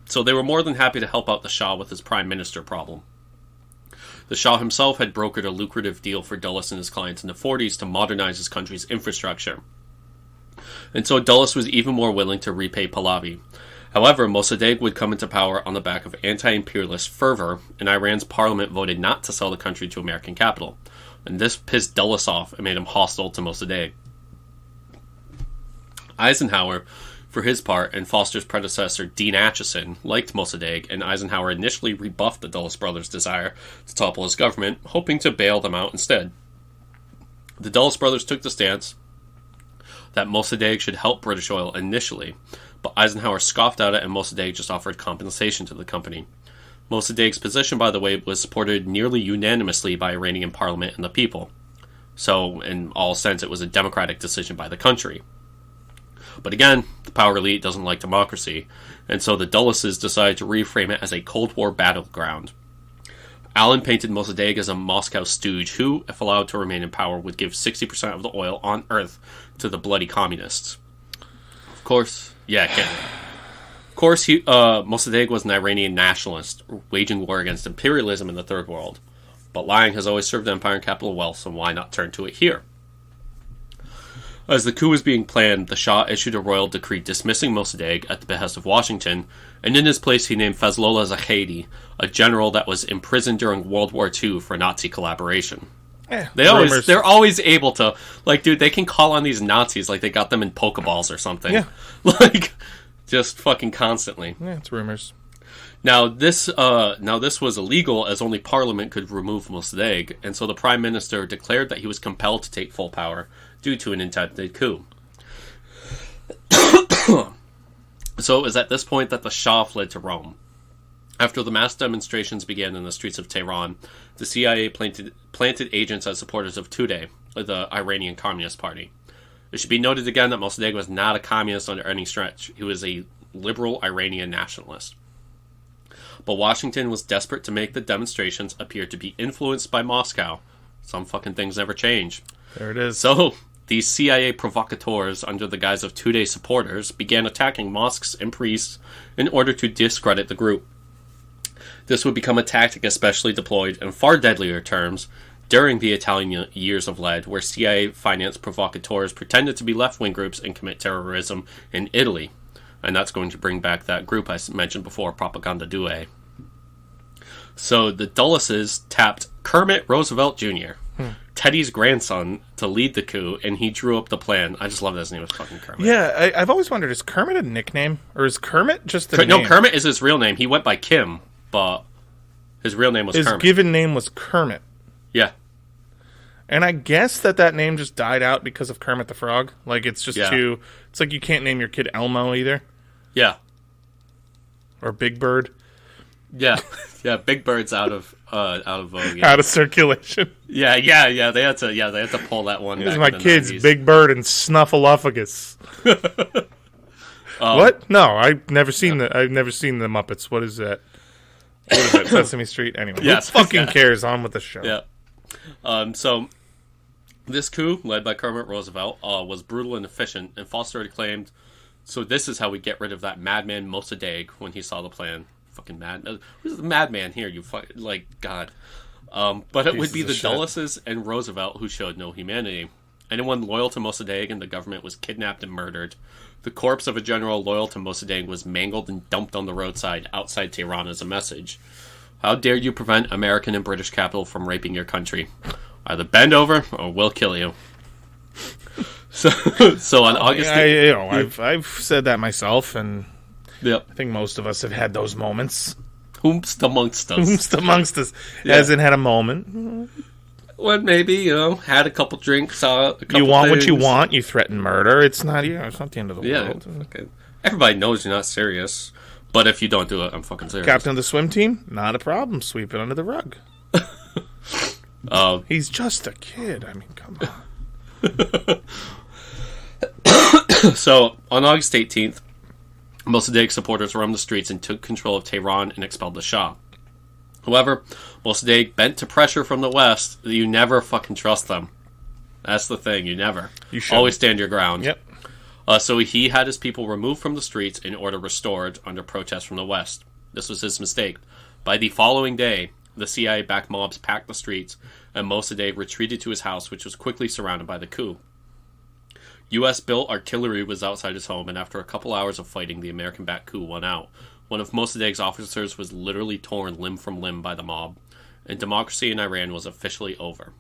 So they were more than happy to help out the Shah with his prime minister problem. The Shah himself had brokered a lucrative deal for Dulles and his clients in the 40s to modernize his country's infrastructure. And so Dulles was even more willing to repay Pahlavi. However, Mossadegh would come into power on the back of anti-imperialist fervor, and Iran's parliament voted not to sell the country to American capital. And this pissed Dulles off and made him hostile to Mossadegh. Eisenhower, for his part, and Foster's predecessor, Dean Acheson, liked Mossadegh, and Eisenhower initially rebuffed the Dulles brothers' desire to topple his government, hoping to bail them out instead. The Dulles brothers took the stance that Mossadegh should help British oil initially, but Eisenhower scoffed at it, and Mossadegh just offered compensation to the company. Mossadegh's position, by the way, was supported nearly unanimously by Iranian parliament and the people. So, in all sense, it was a democratic decision by the country. But again, the power elite doesn't like democracy, and so the Dulleses decided to reframe it as a Cold War battleground. Allen painted Mossadegh as a Moscow stooge who, if allowed to remain in power, would give 60% of the oil on Earth to the bloody communists. Of course, Mossadegh was an Iranian nationalist, waging war against imperialism in the Third World. But lying has always served empire and capital well, so why not turn to it here? As the coup was being planned, the Shah issued a royal decree dismissing Mossadegh at the behest of Washington, and in his place he named Fazlollah Zahedi, a general that was imprisoned during World War II for Nazi collaboration. They're always able to, dude, they can call on these Nazis like they got them in Pokeballs or something. Yeah. Just fucking constantly. Yeah, it's rumors. Now this was illegal, as only Parliament could remove Mossadegh, and so the Prime Minister declared that he was compelled to take full power due to an intended coup. So it was at this point that the Shah fled to Rome. After the mass demonstrations began in the streets of Tehran, the CIA planted agents as supporters of Tudeh, the Iranian Communist Party. It should be noted again that Mossadegh was not a communist under any stretch. He was a liberal Iranian nationalist. But Washington was desperate to make the demonstrations appear to be influenced by Moscow. Some fucking things never change. There it is. So, these CIA provocateurs, under the guise of Tudeh supporters, began attacking mosques and priests in order to discredit the group. This would become a tactic especially deployed, in far deadlier terms, during the Italian years of lead, where CIA-financed provocateurs pretended to be left-wing groups and commit terrorism in Italy. And that's going to bring back that group I mentioned before, Propaganda Due. So the Dulleses tapped Kermit Roosevelt Jr., Teddy's grandson, to lead the coup, and he drew up the plan. I just love that his name was fucking Kermit. Yeah, I've always wondered, is Kermit a nickname? Or is Kermit just a name? No, Kermit is his real name. He went by Kim, but his real name was Kermit. His given name was Kermit. Yeah. And I guess that name just died out because of Kermit the Frog. Like, it's just too... It's like you can't name your kid Elmo either. Yeah. Or Big Bird. Yeah. Yeah, Big Bird's out of vogue. Yeah. Out of circulation. Yeah. They had to pull that one. Here's back my in the kids, 90s. Big Bird and Snuffleupagus. What? No, I've never seen the Muppets. What is that? What is that? Sesame Street? Anyway, who fucking cares? On with the show. Yeah. So this coup, led by Kermit Roosevelt, was brutal and efficient, and Foster had claimed, so this is how we get rid of that madman Mossadegh when he saw the plan. Fucking mad. Who's the madman here? You fucking, like, God. But it would be the Dulleses and Roosevelt who showed no humanity. Anyone loyal to Mossadegh and the government was kidnapped and murdered. The corpse of a general loyal to Mossadegh was mangled and dumped on the roadside outside Tehran as a message. How dare you prevent American and British capital from raping your country? Either bend over or we'll kill you. So on August... I've said that myself, and I think most of us have had those moments. Whomst amongst us. As in had a moment. Well, maybe, had a couple drinks, saw a couple You want things. what you want, you threaten murder. It's not it's not the end of the world. Okay. Everybody knows you're not serious. But if you don't do it, I'm fucking serious. Captain of the swim team? Not a problem. Sweep it under the rug. He's just a kid. I mean, come on. So, on August 18th, Mossadegh supporters roamed the streets and took control of Tehran and expelled the Shah. However, Mossadegh bent to pressure from the West. You never fucking trust them. That's the thing. You never. You should always stand your ground. Yep. So he had his people removed from the streets in order restored under protest from the West. This was his mistake. By the following day, the CIA-backed mobs packed the streets, and Mossadegh retreated to his house, which was quickly surrounded by the coup. U.S.-built artillery was outside his home, and after a couple hours of fighting, the American-backed coup won out. One of Mossadegh's officers was literally torn limb from limb by the mob, and democracy in Iran was officially over.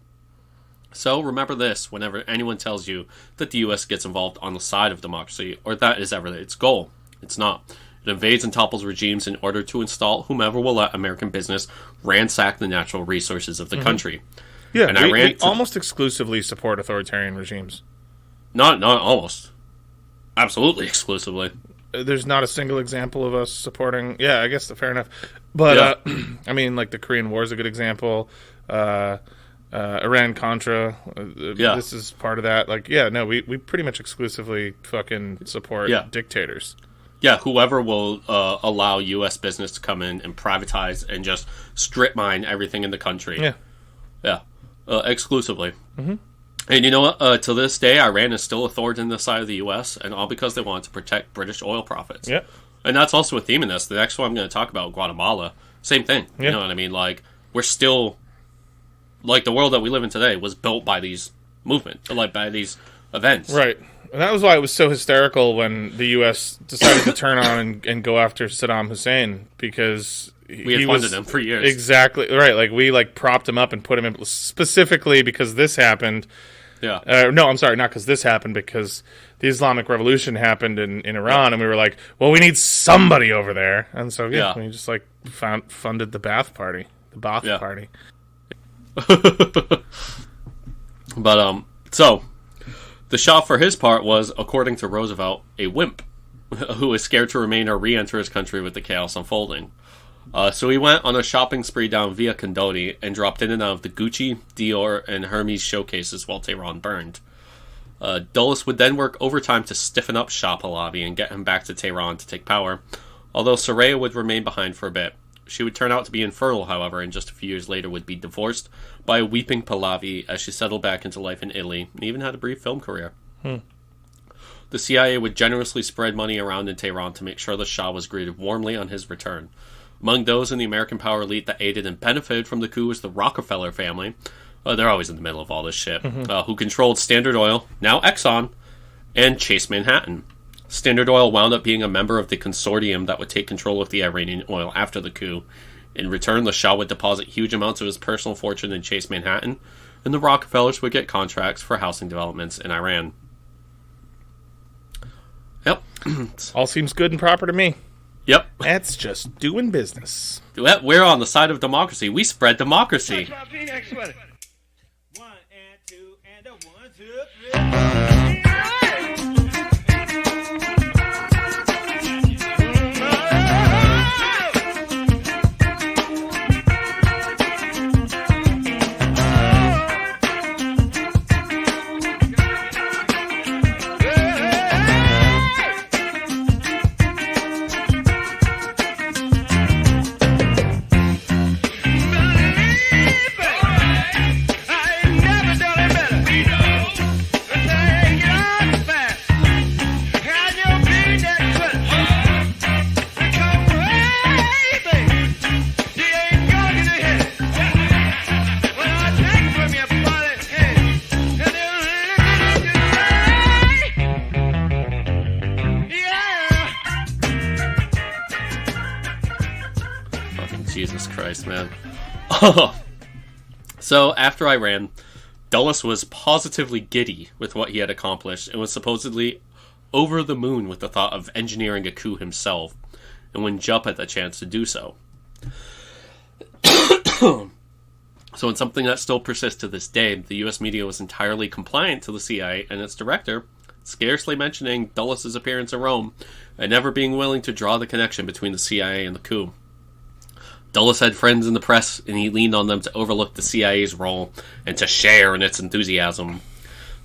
So remember this whenever anyone tells you that the U.S. gets involved on the side of democracy, or that is ever its goal. It's not. It invades and topples regimes in order to install whomever will let American business ransack the natural resources of the country. Yeah, and we almost exclusively support authoritarian regimes. Not almost. Absolutely exclusively. There's not a single example of us supporting... Yeah, I guess fair enough. But, I mean, like, the Korean War is a good example. Iran-Contra, this is part of that. Like, we pretty much exclusively fucking support dictators. Yeah, whoever will allow U.S. business to come in and privatize and just strip mine everything in the country. Yeah. Exclusively. Mm-hmm. And you know what? To this day, Iran is still a thorn in the side of the U.S., and all because they want to protect British oil profits. Yeah. And that's also a theme in this. The next one I'm going to talk about, Guatemala, same thing. Yeah. You know what I mean? Like, we're still... Like, the world that we live in today was built by these movements, like, by these events. Right. And that was why it was so hysterical when the U.S. decided to turn on and go after Saddam Hussein, because... We had funded him for years. Exactly. Right. Like, we, propped him up and put him in... Specifically because this happened... Yeah. No, I'm sorry, not because this happened, because the Islamic Revolution happened in Iran, and we were like, well, we need somebody over there. And so, we just, funded the Ba'ath Party. The Ba'ath Party. But, so, the Shah, for his part, was, according to Roosevelt, a wimp, who was scared to remain or re-enter his country with the chaos unfolding. So he went on a shopping spree down Via Condoni and dropped in and out of the Gucci, Dior, and Hermes showcases while Tehran burned. Dulles would then work overtime to stiffen up Shah Pahlavi and get him back to Tehran to take power, although Soraya would remain behind for a bit. She would turn out to be infertile, however, and just a few years later would be divorced by a weeping Pahlavi as she settled back into life in Italy and even had a brief film career. The CIA would generously spread money around in Tehran to make sure the Shah was greeted warmly on his return. Among those in the American power elite that aided and benefited from the coup was the Rockefeller family, they're always in the middle of all this shit, who controlled Standard Oil, now Exxon, and Chase Manhattan. Standard Oil wound up being a member of the consortium that would take control of the Iranian oil after the coup. In return, the Shah would deposit huge amounts of his personal fortune in Chase Manhattan, and the Rockefellers would get contracts for housing developments in Iran. Yep. All seems good and proper to me. Yep. That's just doing business. We're on the side of democracy. We spread democracy. One and two and a 1, 2, 3. Jesus Christ, man. So, after Iran, Dulles was positively giddy with what he had accomplished and was supposedly over the moon with the thought of engineering a coup himself, and wouldn't jump at the chance to do so. So in something that still persists to this day, the US media was entirely compliant to the CIA and its director, scarcely mentioning Dulles' appearance in Rome, and never being willing to draw the connection between the CIA and the coup. Dulles had friends in the press, and he leaned on them to overlook the CIA's role and to share in its enthusiasm.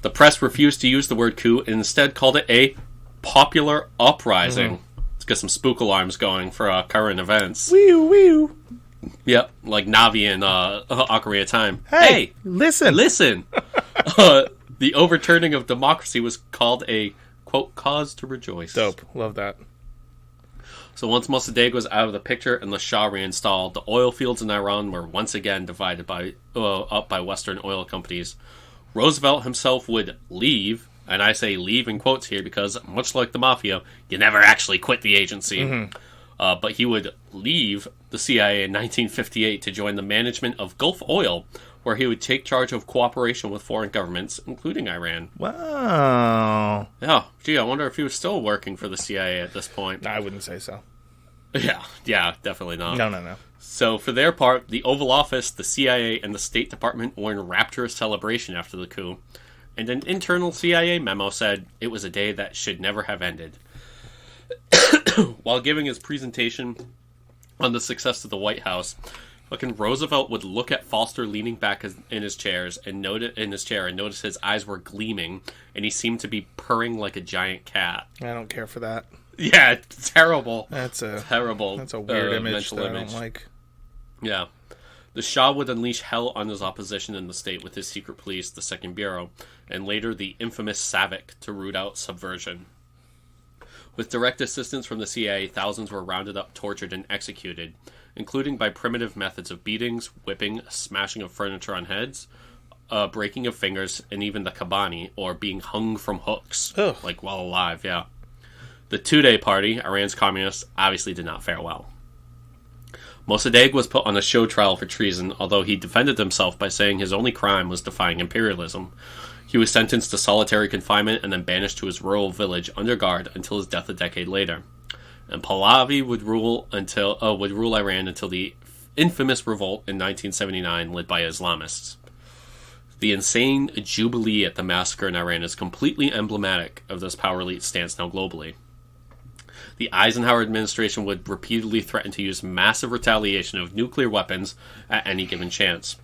The press refused to use the word coup and instead called it a popular uprising. Let's get some spook alarms going for current events. Wee wee. Yep, like Navi and Ocarina of Time. Hey, listen. The overturning of democracy was called a, quote, cause to rejoice. Dope. Love that. So once Mossadegh was out of the picture and the Shah reinstalled, the oil fields in Iran were once again divided up by Western oil companies. Roosevelt himself would leave, and I say leave in quotes here because, much like the mafia, you never actually quit the agency. But he would leave the CIA in 1958 to join the management of Gulf Oil, where he would take charge of cooperation with foreign governments, including Iran. Wow. Yeah, gee, I wonder if he was still working for the CIA at this point. I wouldn't say so. Yeah, definitely not. No. So, for their part, the Oval Office, the CIA, and the State Department were in rapturous celebration after the coup, and an internal CIA memo said it was a day that should never have ended. While giving his presentation on the success of the White House, fucking Roosevelt would look at Foster leaning back in his chair and notice his eyes were gleaming, and he seemed to be purring like a giant cat. I don't care for that. Yeah, it's terrible. That's a weird image that I don't like. Yeah. The Shah would unleash hell on his opposition in the state with his secret police, the Second Bureau, and later the infamous SAVAK to root out subversion. With direct assistance from the CIA, thousands were rounded up, tortured, and executed, including by primitive methods of beatings, whipping, smashing of furniture on heads, breaking of fingers, and even the kabani, or being hung from hooks, like while alive, yeah. The Two-Day Party, Iran's communists, obviously did not fare well. Mossadegh was put on a show trial for treason, although he defended himself by saying his only crime was defying imperialism. He was sentenced to solitary confinement and then banished to his rural village under guard until his death a decade later. And Pahlavi would rule Iran until the infamous revolt in 1979 led by Islamists. The insane jubilee at the massacre in Iran is completely emblematic of this power elite stance now globally. The Eisenhower administration would repeatedly threaten to use massive retaliation of nuclear weapons at any given chance.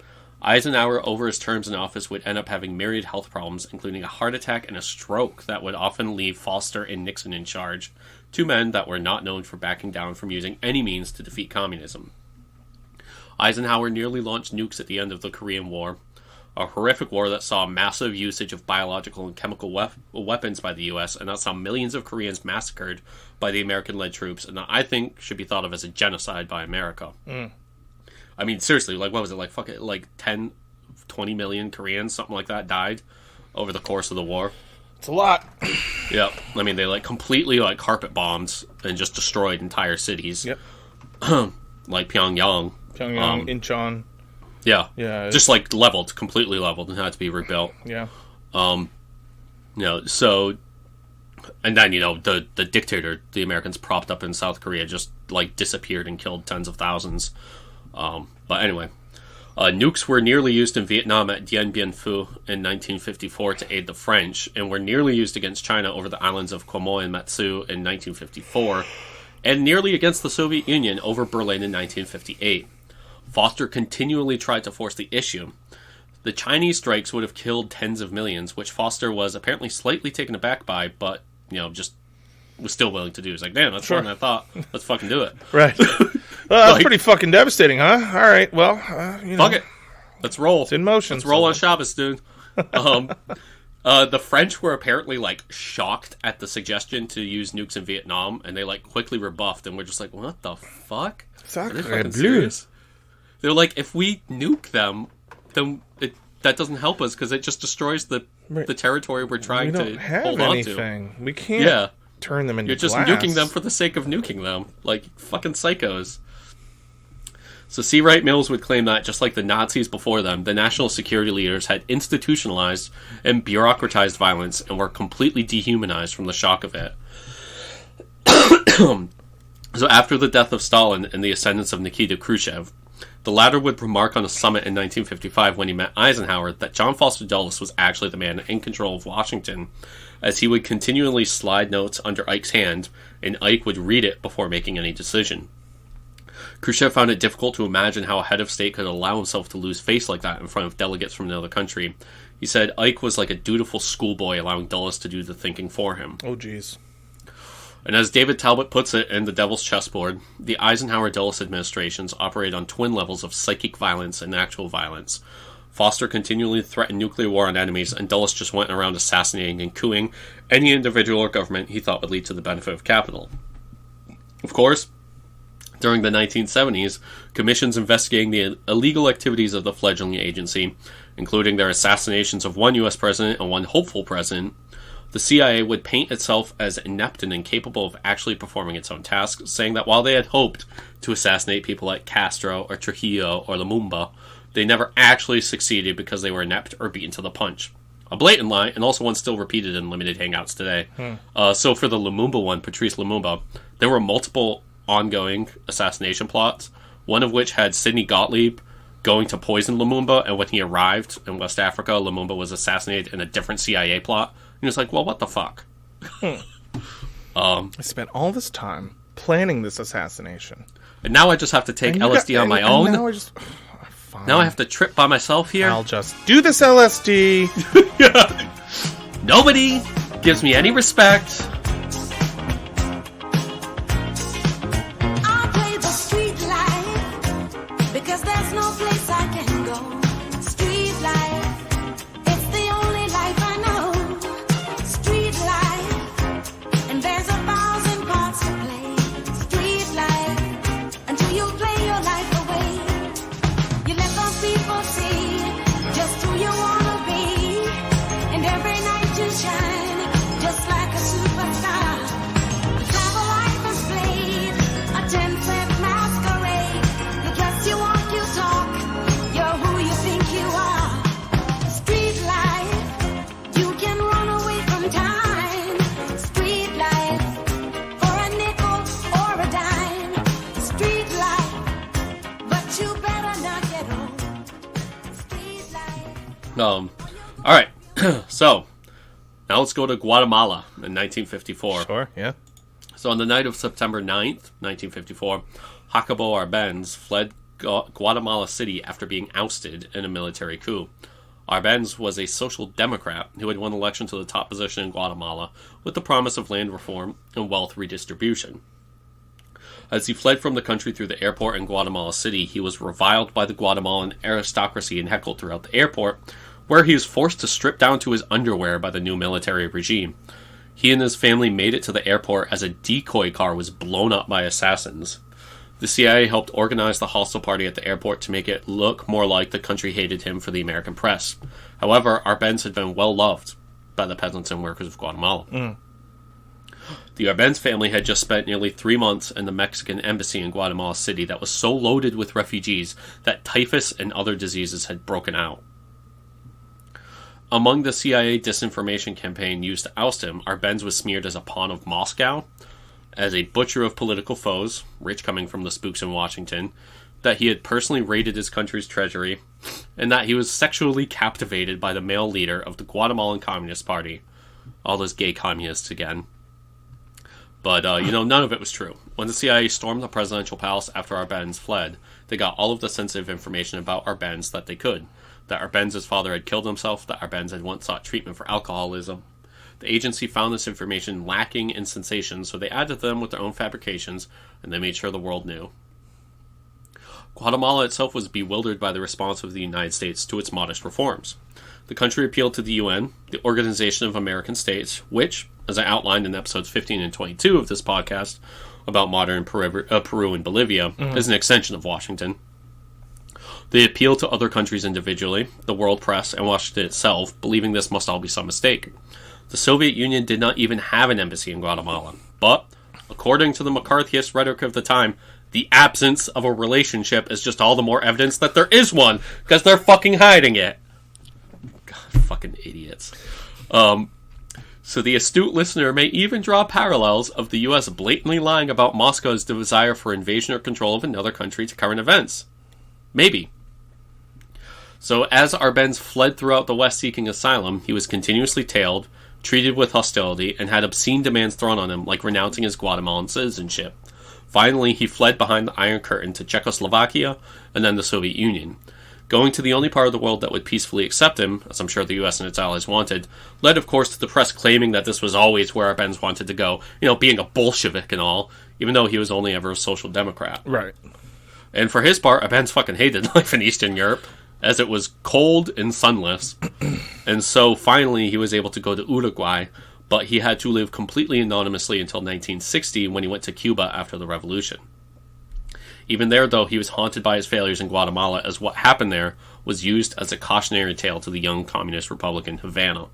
Eisenhower, over his terms in office, would end up having myriad health problems, including a heart attack and a stroke that would often leave Foster and Nixon in charge, two men that were not known for backing down from using any means to defeat communism. Eisenhower nearly launched nukes at the end of the Korean War, a horrific war that saw massive usage of biological and chemical weapons by the U.S., and that saw millions of Koreans massacred by the American-led troops, and that I think should be thought of as a genocide by America. I mean, seriously, like, what was it, like 10 20 million Koreans, something like that, died over the course of the war. It's a lot. Yeah, I mean, they like completely like carpet bombed and just destroyed entire cities. Yep. Like Pyongyang. Incheon. Yeah. Just like completely leveled, and had to be rebuilt. Yeah. So, and then, the dictator the Americans propped up in South Korea just like disappeared and killed tens of thousands. But anyway, nukes were nearly used in Vietnam at Dien Bien Phu in 1954 to aid the French, and were nearly used against China over the islands of Quemoy and Matsu in 1954, and nearly against the Soviet Union over Berlin in 1958. Foster continually tried to force the issue. The Chinese strikes would have killed tens of millions, which Foster was apparently slightly taken aback by, but, just was still willing to do. He's like, damn, that's more than I thought. Let's fucking do it. Right. Well, that's pretty fucking devastating, huh? All right, well, fuck it. Let's roll. It's in motion. Let's roll on Shabbos, dude. The French were apparently, like, shocked at the suggestion to use nukes in Vietnam, and they, like, quickly rebuffed, and we're just like, what the fuck? Are they fucking serious? They're like, if we nuke them, then that doesn't help us, because it just destroys the territory we're trying to hold on to. We can't turn them into glass. You're just nuking them for the sake of nuking them. Like, fucking psychos. So C. Wright Mills would claim that, just like the Nazis before them, the national security leaders had institutionalized and bureaucratized violence and were completely dehumanized from the shock of it. So after the death of Stalin and the ascendance of Nikita Khrushchev, the latter would remark on a summit in 1955 when he met Eisenhower that John Foster Dulles was actually the man in control of Washington, as he would continually slide notes under Ike's hand, and Ike would read it before making any decision. Khrushchev found it difficult to imagine how a head of state could allow himself to lose face like that in front of delegates from another country. He said Ike was like a dutiful schoolboy allowing Dulles to do the thinking for him. Oh, jeez. And as David Talbot puts it in The Devil's Chessboard, the Eisenhower-Dulles administrations operate on twin levels of psychic violence and actual violence. Foster continually threatened nuclear war on enemies, and Dulles just went around assassinating and coupping any individual or government he thought would lead to the benefit of capital. Of course, during the 1970s, commissions investigating the illegal activities of the fledgling agency, including their assassinations of one U.S. president and one hopeful president, the CIA would paint itself as inept and incapable of actually performing its own tasks, saying that while they had hoped to assassinate people like Castro or Trujillo or Lumumba, they never actually succeeded because they were inept or beaten to the punch. A blatant lie, and also one still repeated in limited hangouts today. So for the Lumumba one, Patrice Lumumba, there were multiple ongoing assassination plots, one of which had Sidney Gottlieb going to poison Lumumba, and when he arrived in West Africa, Lumumba was assassinated in a different CIA plot. And he was like, well, what the fuck? I spent all this time planning this assassination. And now I just have to take LSD on my own? Now I just... Fine. Now I have to trip by myself here? I'll just do this LSD. Nobody gives me any respect. I play the street life because there's no place I can go. Street life, it's the only life I know. Street life, and there's 1,000 parts to play. Street life, until you play your life away. You let those people see just who you wanna be, and every night you shine just like a superstar. The travel life is played, a 10-cent masquerade. You dress, you walk, you talk, you're who you think you are. Street life, you can run away from time. Street life, for a nickel or a dime. Street life, but you better not get old. Street life. All right. So, now let's go to Guatemala in 1954. Sure, yeah. So on the night of September 9th, 1954, Jacobo Arbenz fled Guatemala City after being ousted in a military coup. Arbenz was a social democrat who had won election to the top position in Guatemala with the promise of land reform and wealth redistribution. As he fled from the country through the airport in Guatemala City, he was reviled by the Guatemalan aristocracy and heckled throughout the airport, where he was forced to strip down to his underwear by the new military regime. He and his family made it to the airport as a decoy car was blown up by assassins. The CIA helped organize the hostile party at the airport to make it look more like the country hated him for the American press. However, Arbenz had been well loved by the peasants and workers of Guatemala. The Arbenz family had just spent nearly 3 months in the Mexican embassy in Guatemala City that was so loaded with refugees that typhus and other diseases had broken out. Among the CIA disinformation campaign used to oust him, Arbenz was smeared as a pawn of Moscow, as a butcher of political foes, rich coming from the spooks in Washington, that he had personally raided his country's treasury, and that he was sexually captivated by the male leader of the Guatemalan Communist Party. All those gay communists again. But, none of it was true. When the CIA stormed the presidential palace after Arbenz fled, they got all of the sensitive information about Arbenz that they could. That Arbenz's father had killed himself, that Arbenz had once sought treatment for alcoholism. The agency found this information lacking in sensation, so they added them with their own fabrications, and they made sure the world knew. Guatemala itself was bewildered by the response of the United States to its modest reforms. The country appealed to the UN, the Organization of American States, which, as I outlined in episodes 15 and 22 of this podcast about modern Peru and Bolivia, is an extension of Washington. They appealed to other countries individually, the world press, and Washington itself, believing this must all be some mistake. The Soviet Union did not even have an embassy in Guatemala, but, according to the McCarthyist rhetoric of the time, the absence of a relationship is just all the more evidence that there is one, because they're fucking hiding it. God, fucking idiots. So the astute listener may even draw parallels of the U.S. blatantly lying about Moscow's desire for invasion or control of another country to current events. Maybe. So as Arbenz fled throughout the West seeking asylum, he was continuously tailed, treated with hostility, and had obscene demands thrown on him, like renouncing his Guatemalan citizenship. Finally, he fled behind the Iron Curtain to Czechoslovakia and then the Soviet Union. Going to the only part of the world that would peacefully accept him, as I'm sure the US and its allies wanted, led of course to the press claiming that this was always where Arbenz wanted to go, being a Bolshevik and all, even though he was only ever a social democrat. Right. And for his part, Arbenz fucking hated life in Eastern Europe, as it was cold and sunless. And so finally he was able to go to Uruguay, but he had to live completely anonymously until 1960 when he went to Cuba after the revolution. Even there, though, he was haunted by his failures in Guatemala, as what happened there was used as a cautionary tale to the young communist republic in Havana.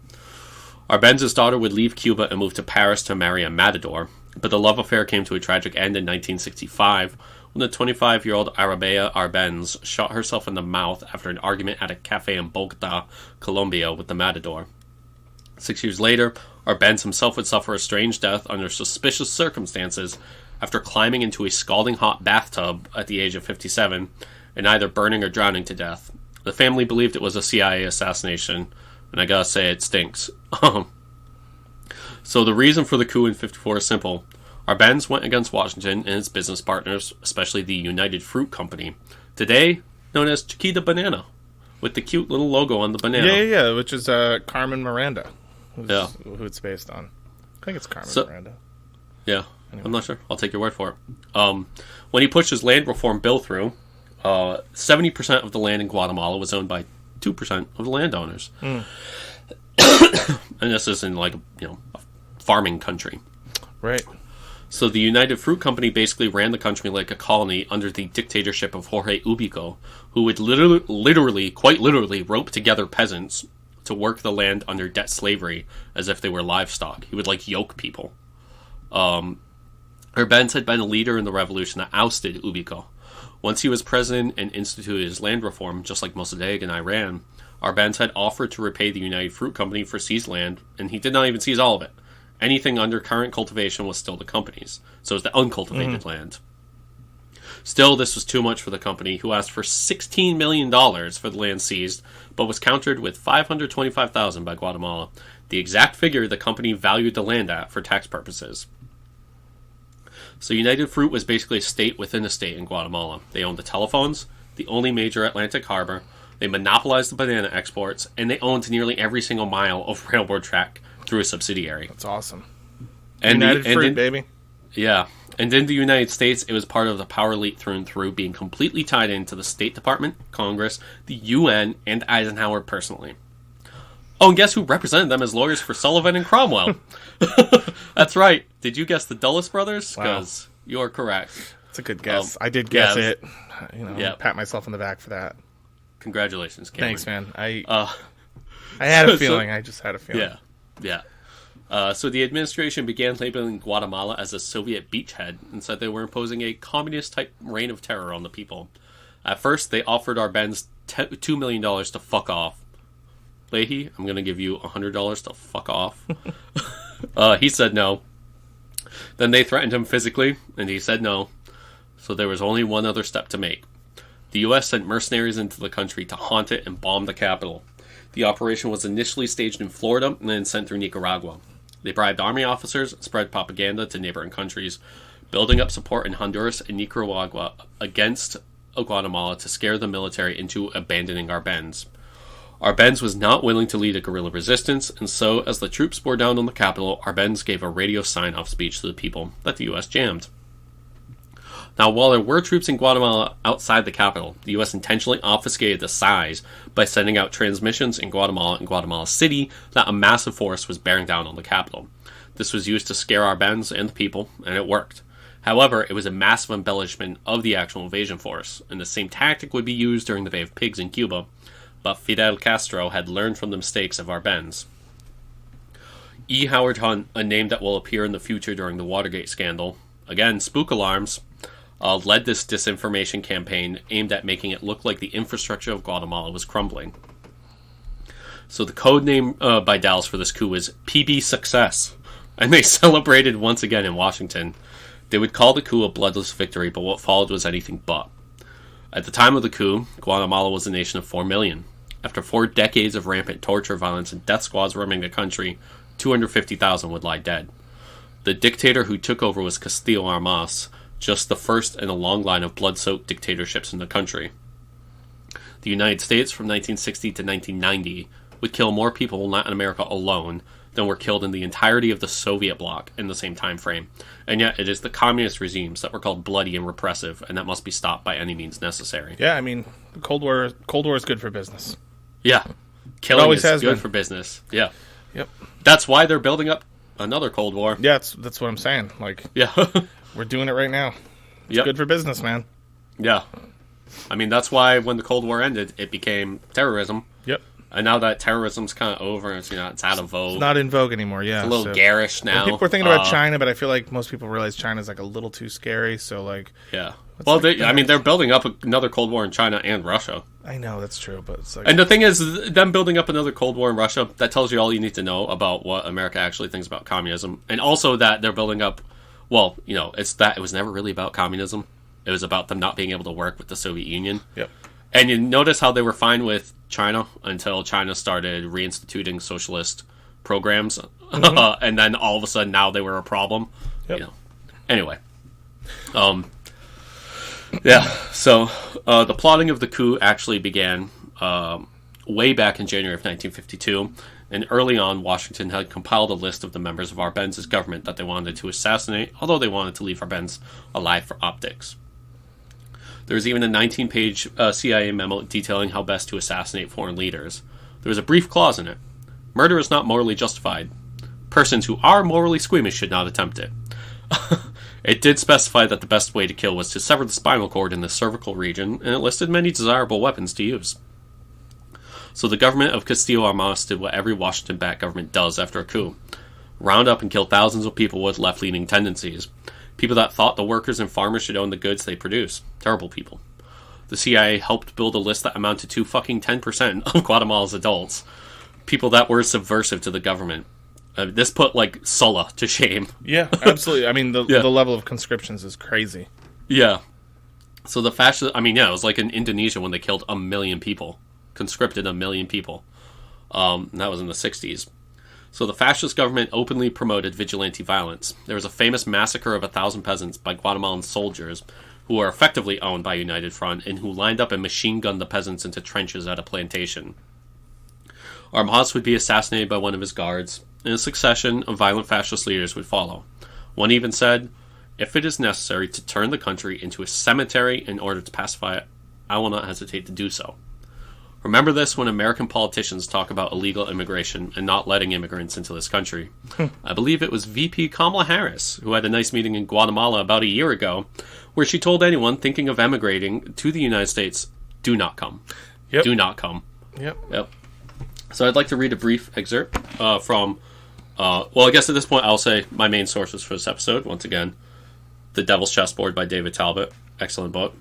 Arbenz's daughter would leave Cuba and move to Paris to marry a matador, but the love affair came to a tragic end in 1965 when the 25-year-old Arabella Arbenz shot herself in the mouth after an argument at a cafe in Bogota, Colombia, with the matador. 6 years later, Arbenz himself would suffer a strange death under suspicious circumstances after climbing into a scalding hot bathtub at the age of 57 and either burning or drowning to death. The family believed it was a CIA assassination, and I gotta say, it stinks. So the reason for the coup in 54 is simple. Arbenz went against Washington and its business partners, especially the United Fruit Company, today known as Chiquita Banana, with the cute little logo on the banana. Yeah, which is Carmen Miranda, who it's based on. I think it's Carmen Miranda. Yeah, anyway. I'm not sure. I'll take your word for it. When he pushed his land reform bill through, 70% of the land in Guatemala was owned by 2% of the landowners. And this is in a farming country. Right. So the United Fruit Company basically ran the country like a colony under the dictatorship of Jorge Ubico, who would quite literally rope together peasants to work the land under debt slavery as if they were livestock. He would yoke people. Arbenz had been a leader in the revolution that ousted Ubico. Once he was president and instituted his land reform, just like Mossadegh in Iran, Arbenz had offered to repay the United Fruit Company for seized land, and he did not even seize all of it. Anything under current cultivation was still the company's, so it was the uncultivated land. Still, this was too much for the company, who asked for $16 million for the land seized, but was countered with $525,000 by Guatemala, the exact figure the company valued the land at for tax purposes. So United Fruit was basically a state within a state in Guatemala. They owned the telephones, the only major Atlantic harbor, they monopolized the banana exports, and they owned nearly every single mile of railroad track through a subsidiary. That's awesome. And United Fruit, baby. Yeah. And in the United States, it was part of the power elite through and through, being completely tied into the State Department, Congress, the UN, and Eisenhower personally. Oh, and guess who represented them as lawyers for Sullivan and Cromwell? That's right. Did you guess the Dulles brothers? Because you're correct. It's a good guess. I did guess it. Yeah. Pat myself on the back for that. Congratulations, Cameron. Thanks, man. I had a feeling. I just had a feeling. Yeah. So the administration began labeling Guatemala as a Soviet beachhead and said they were imposing a communist-type reign of terror on the people. At first, they offered Arbenz $2 million to fuck off. Leahy, I'm going to give you $100 to fuck off. He said no. Then they threatened him physically, and he said no. So there was only one other step to make. The U.S. sent mercenaries into the country to haunt it and bomb the capital. The operation was initially staged in Florida and then sent through Nicaragua. They bribed army officers and spread propaganda to neighboring countries, building up support in Honduras and Nicaragua against Guatemala to scare the military into abandoning Arbenz. Arbenz was not willing to lead a guerrilla resistance, and so, as the troops bore down on the capital, Arbenz gave a radio sign-off speech to the people that the U.S. jammed. Now, while there were troops in Guatemala outside the capital, the U.S. intentionally obfuscated the size by sending out transmissions in Guatemala and Guatemala City that a massive force was bearing down on the capital. This was used to scare Arbenz and the people, and it worked. However, it was a massive embellishment of the actual invasion force, and the same tactic would be used during the Bay of Pigs in Cuba, but Fidel Castro had learned from the mistakes of Arbenz. E. Howard Hunt, a name that will appear in the future during the Watergate scandal, again, spook alarms, led this disinformation campaign aimed at making it look like the infrastructure of Guatemala was crumbling. So the code name by Dallas for this coup was PB Success, and they celebrated once again in Washington. They would call the coup a bloodless victory, but what followed was anything but. At the time of the coup, Guatemala was a nation of 4 million. After 4 decades of rampant torture, violence, and death squads roaming the country, 250,000 would lie dead. The dictator who took over was Castillo Armas, just the first in a long line of blood-soaked dictatorships in the country. The United States, from 1960 to 1990, would kill more people in Latin America alone than were killed in the entirety of the Soviet bloc in the same time frame. And yet it is the communist regimes that were called bloody and repressive, and that must be stopped by any means necessary. Yeah, I mean, the Cold War is good for business. Yeah. Killing is good for business. Yeah. Yep. That's why they're building up another Cold War. Yeah, that's what I'm saying. Like, yeah. We're doing it right now. It's good for business, man. Yeah. I mean, that's why when the Cold War ended, it became terrorism. Yep. And now that terrorism's kind of over, it's out of vogue. It's not in vogue anymore, yeah. It's a little garish now. People are thinking about China, but I feel like most people realize China's like a little too scary, so like... Yeah. Well, they're building up another Cold War in China and Russia. I know, that's true, but it's like... And the thing is, them building up another Cold War in Russia, that tells you all you need to know about what America actually thinks about communism. And also that they're building up... Well, it was never really about communism. It was about them not being able to work with the Soviet Union. Yep. And you notice how they were fine with China until China started reinstituting socialist programs. Mm-hmm. And then all of a sudden now they were a problem. Yep. Anyway. Yeah, so the plotting of the coup actually began way back in January of 1952. And early on, Washington had compiled a list of the members of Arbenz's government that they wanted to assassinate, although they wanted to leave Arbenz alive for optics. There was even a 19-page CIA memo detailing how best to assassinate foreign leaders. There was a brief clause in it. Murder is not morally justified. Persons who are morally squeamish should not attempt it. It did specify that the best way to kill was to sever the spinal cord in the cervical region, and it listed many desirable weapons to use. So the government of Castillo Armas did what every Washington-backed government does after a coup. Round up and kill thousands of people with left-leaning tendencies. People that thought the workers and farmers should own the goods they produce. Terrible people. The CIA helped build a list that amounted to fucking 10% of Guatemala's adults. People that were subversive to the government. This put, Sulla to shame. Yeah, absolutely. I mean, the level of conscriptions is crazy. Yeah. So the fascist... I mean, yeah, it was like in Indonesia when they killed 1 million people. Conscripted 1 million people. And that was in the 60s. So the fascist government openly promoted vigilante violence. There was a famous massacre of 1,000 peasants by Guatemalan soldiers who were effectively owned by United Front and who lined up and machine-gunned the peasants into trenches at a plantation. Armas would be assassinated by one of his guards, and a succession of violent fascist leaders would follow. One even said, "If it is necessary to turn the country into a cemetery in order to pacify it, I will not hesitate to do so." Remember this when American politicians talk about illegal immigration and not letting immigrants into this country. I believe it was VP Kamala Harris who had a nice meeting in Guatemala about a year ago where she told anyone thinking of emigrating to the United States, do not come. Yep. Do not come. Yep. So I'd like to read a brief excerpt from, I guess at this point I'll say my main sources for this episode. Once again, The Devil's Chessboard by David Talbot. Excellent book.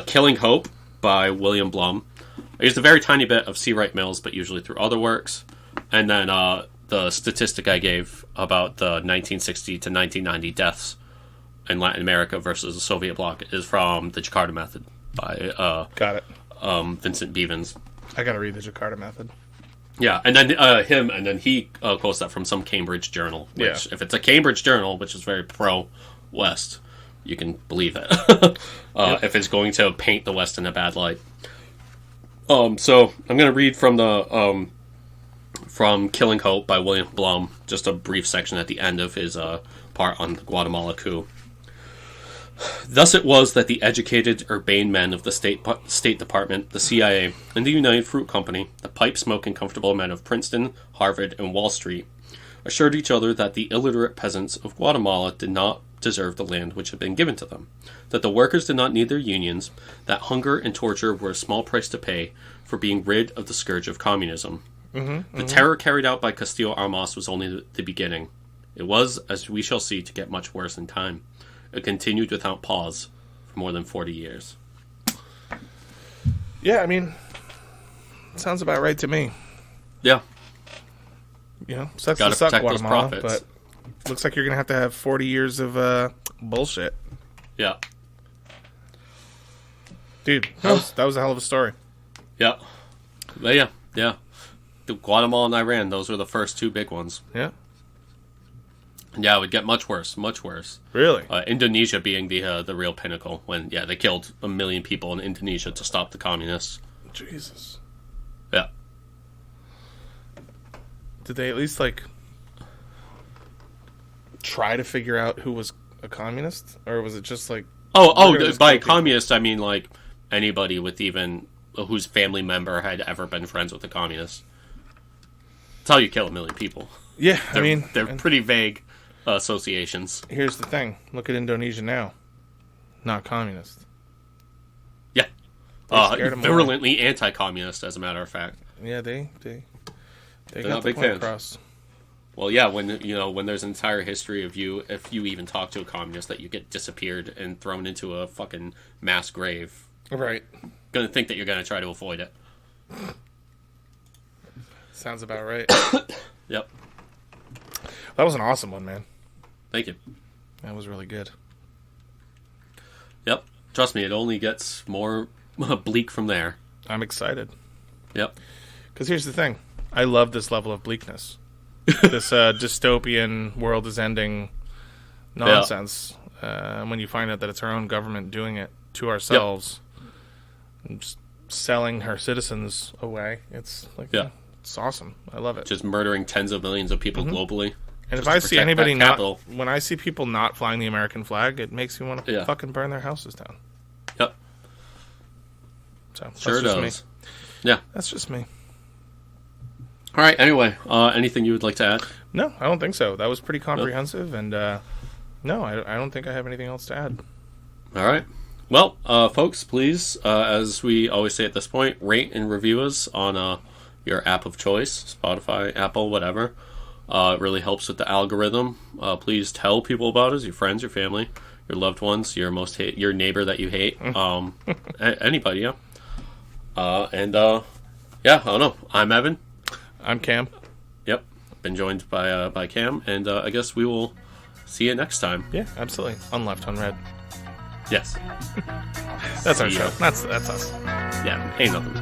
Killing Hope by William Blum. I used a very tiny bit of C. Wright Mills, but usually through other works. And then the statistic I gave about the 1960 to 1990 deaths in Latin America versus the Soviet bloc is from The Jakarta Method by Got it. Vincent Bevins. I gotta read The Jakarta Method. Yeah, and then he quotes that from some Cambridge journal. Which, if it's a Cambridge journal, which is very pro-West, you can believe it. If it's going to paint the West in a bad light. So I'm going to read from the from Killing Hope by William Blum, just a brief section at the end of his part on the Guatemala coup. Thus it was that the educated, urbane men of the State Department, the CIA, and the United Fruit Company, the pipe-smoking, comfortable men of Princeton, Harvard, and Wall Street, assured each other that the illiterate peasants of Guatemala did not deserve the land which had been given to them, that the workers did not need their unions, that hunger and torture were a small price to pay for being rid of the scourge of communism. The terror carried out by Castillo Armas was only the beginning. It was, as we shall see, to get much worse in time. It continued without pause for more than 40 years. Yeah, I mean, sounds about right to me. Yeah. You know, sucks Gotta to suck, protect those Guatemala, profits. but looks like you're going to have 40 years of bullshit. Yeah. Dude, that was a hell of a story. Yeah. But yeah. The Guatemala and Iran, those were the first two big ones. Yeah. Yeah, it would get much worse. Really? Indonesia being the real pinnacle when, they killed 1 million people in Indonesia to stop the communists. Jesus. Yeah. Did they at least, try to figure out who was a communist? Or was it just, by communist, I mean, anybody with even whose family member had ever been friends with a communist. That's how you kill 1 million people. Yeah, they're pretty vague associations. Here's the thing. Look at Indonesia now. Not communist. Yeah. Scared 'em Virulently anti-communist, as a matter of fact. Yeah, they got not the big point fans. across. Well, yeah, when there's an entire history of if you even talk to a communist, that you get disappeared and thrown into a fucking mass grave. Right. Gonna think that you're gonna try to avoid it. Sounds about right. Yep. That was an awesome one, man. Thank you. That was really good. Yep. Trust me, it only gets more bleak from there. I'm excited. Yep. Because here's the thing. I love this level of bleakness. This dystopian, world is ending nonsense. When you find out that it's our own government doing it to ourselves, and just selling our citizens away, it's it's awesome. I love it. Just murdering tens of millions of people globally. And just if I to see protect anybody that not, capital. when I see people not flying the American flag, it makes me want to fucking burn their houses down. Yep. So Sure that's does. just me. Yeah. That's just me. All right. Anyway, anything you would like to add? No, I don't think so. That was pretty comprehensive, and no, I don't think I have anything else to add. All right. Well, folks, please, as we always say at this point, rate and review us on your app of choice, Spotify, Apple, whatever. It really helps with the algorithm. Please tell people about us, your friends, your family, your loved ones, your your neighbor that you hate, anybody, yeah. I don't know. I'm Evan. I'm Cam. Yep. Been joined by Cam, and I guess we will see you next time. Yeah, absolutely. On Left Unread. Yes. That's our See show. ya. That's us. Yeah, ain't nothing.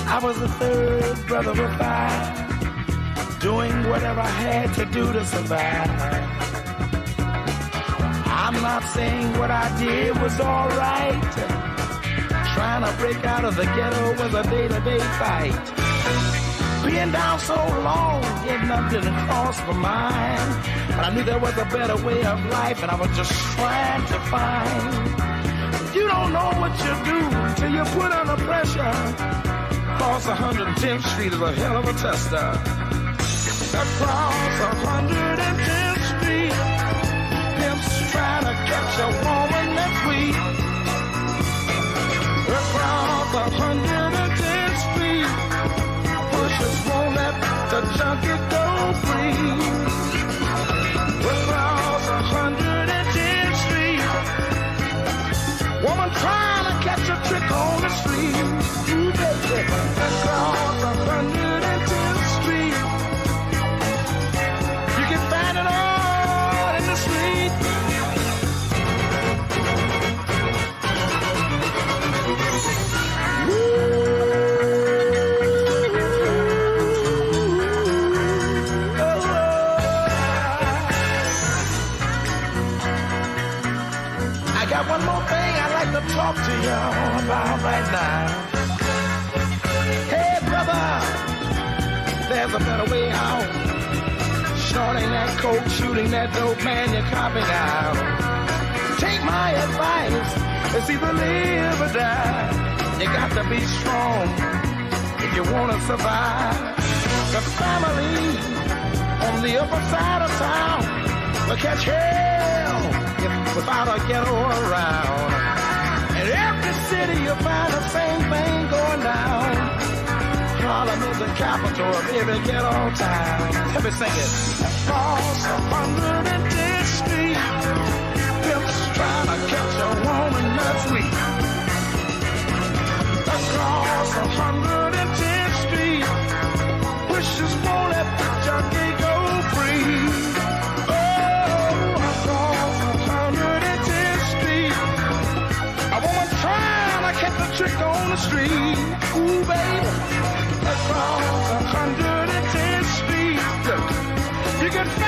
I was the third brother of five. doing whatever I had to do to survive. I'm not saying what I did was alright. Trying to break out of the ghetto was a day-to-day fight. Being down so long, getting up didn't cross my mind. But I knew there was a better way of life, and I was just trying to find. You don't know what you do till you put under pressure. Across 110th Street is a hell of a tester. Across 110th Street, pimps trying to catch a woman that's weak. Across 110th Street, pushers won't let the junkie go free. Across 110th Street, woman trying to catch a trick on the street. Ooh, baby. Across 110th Street, you can find it all in the street. One more thing I'd like to talk to y'all about right now. Hey, brother, there's a better way out. Shorting that coke, shooting that dope, man, you're copping out. Take my advice, it's either live or die. You got to be strong if you want to survive. The family on the upper side of town will catch hell without a ghetto around. In every city you'll find the same thing going down. Harlem is the capital of every ghetto town. Let me sing it. Across 110th Street, pimps trying to catch a woman that's weak. Across 110th Street, wishes won't let the junkie go free. Catch a trick on the street, ooh baby. Across 110th Street, you can find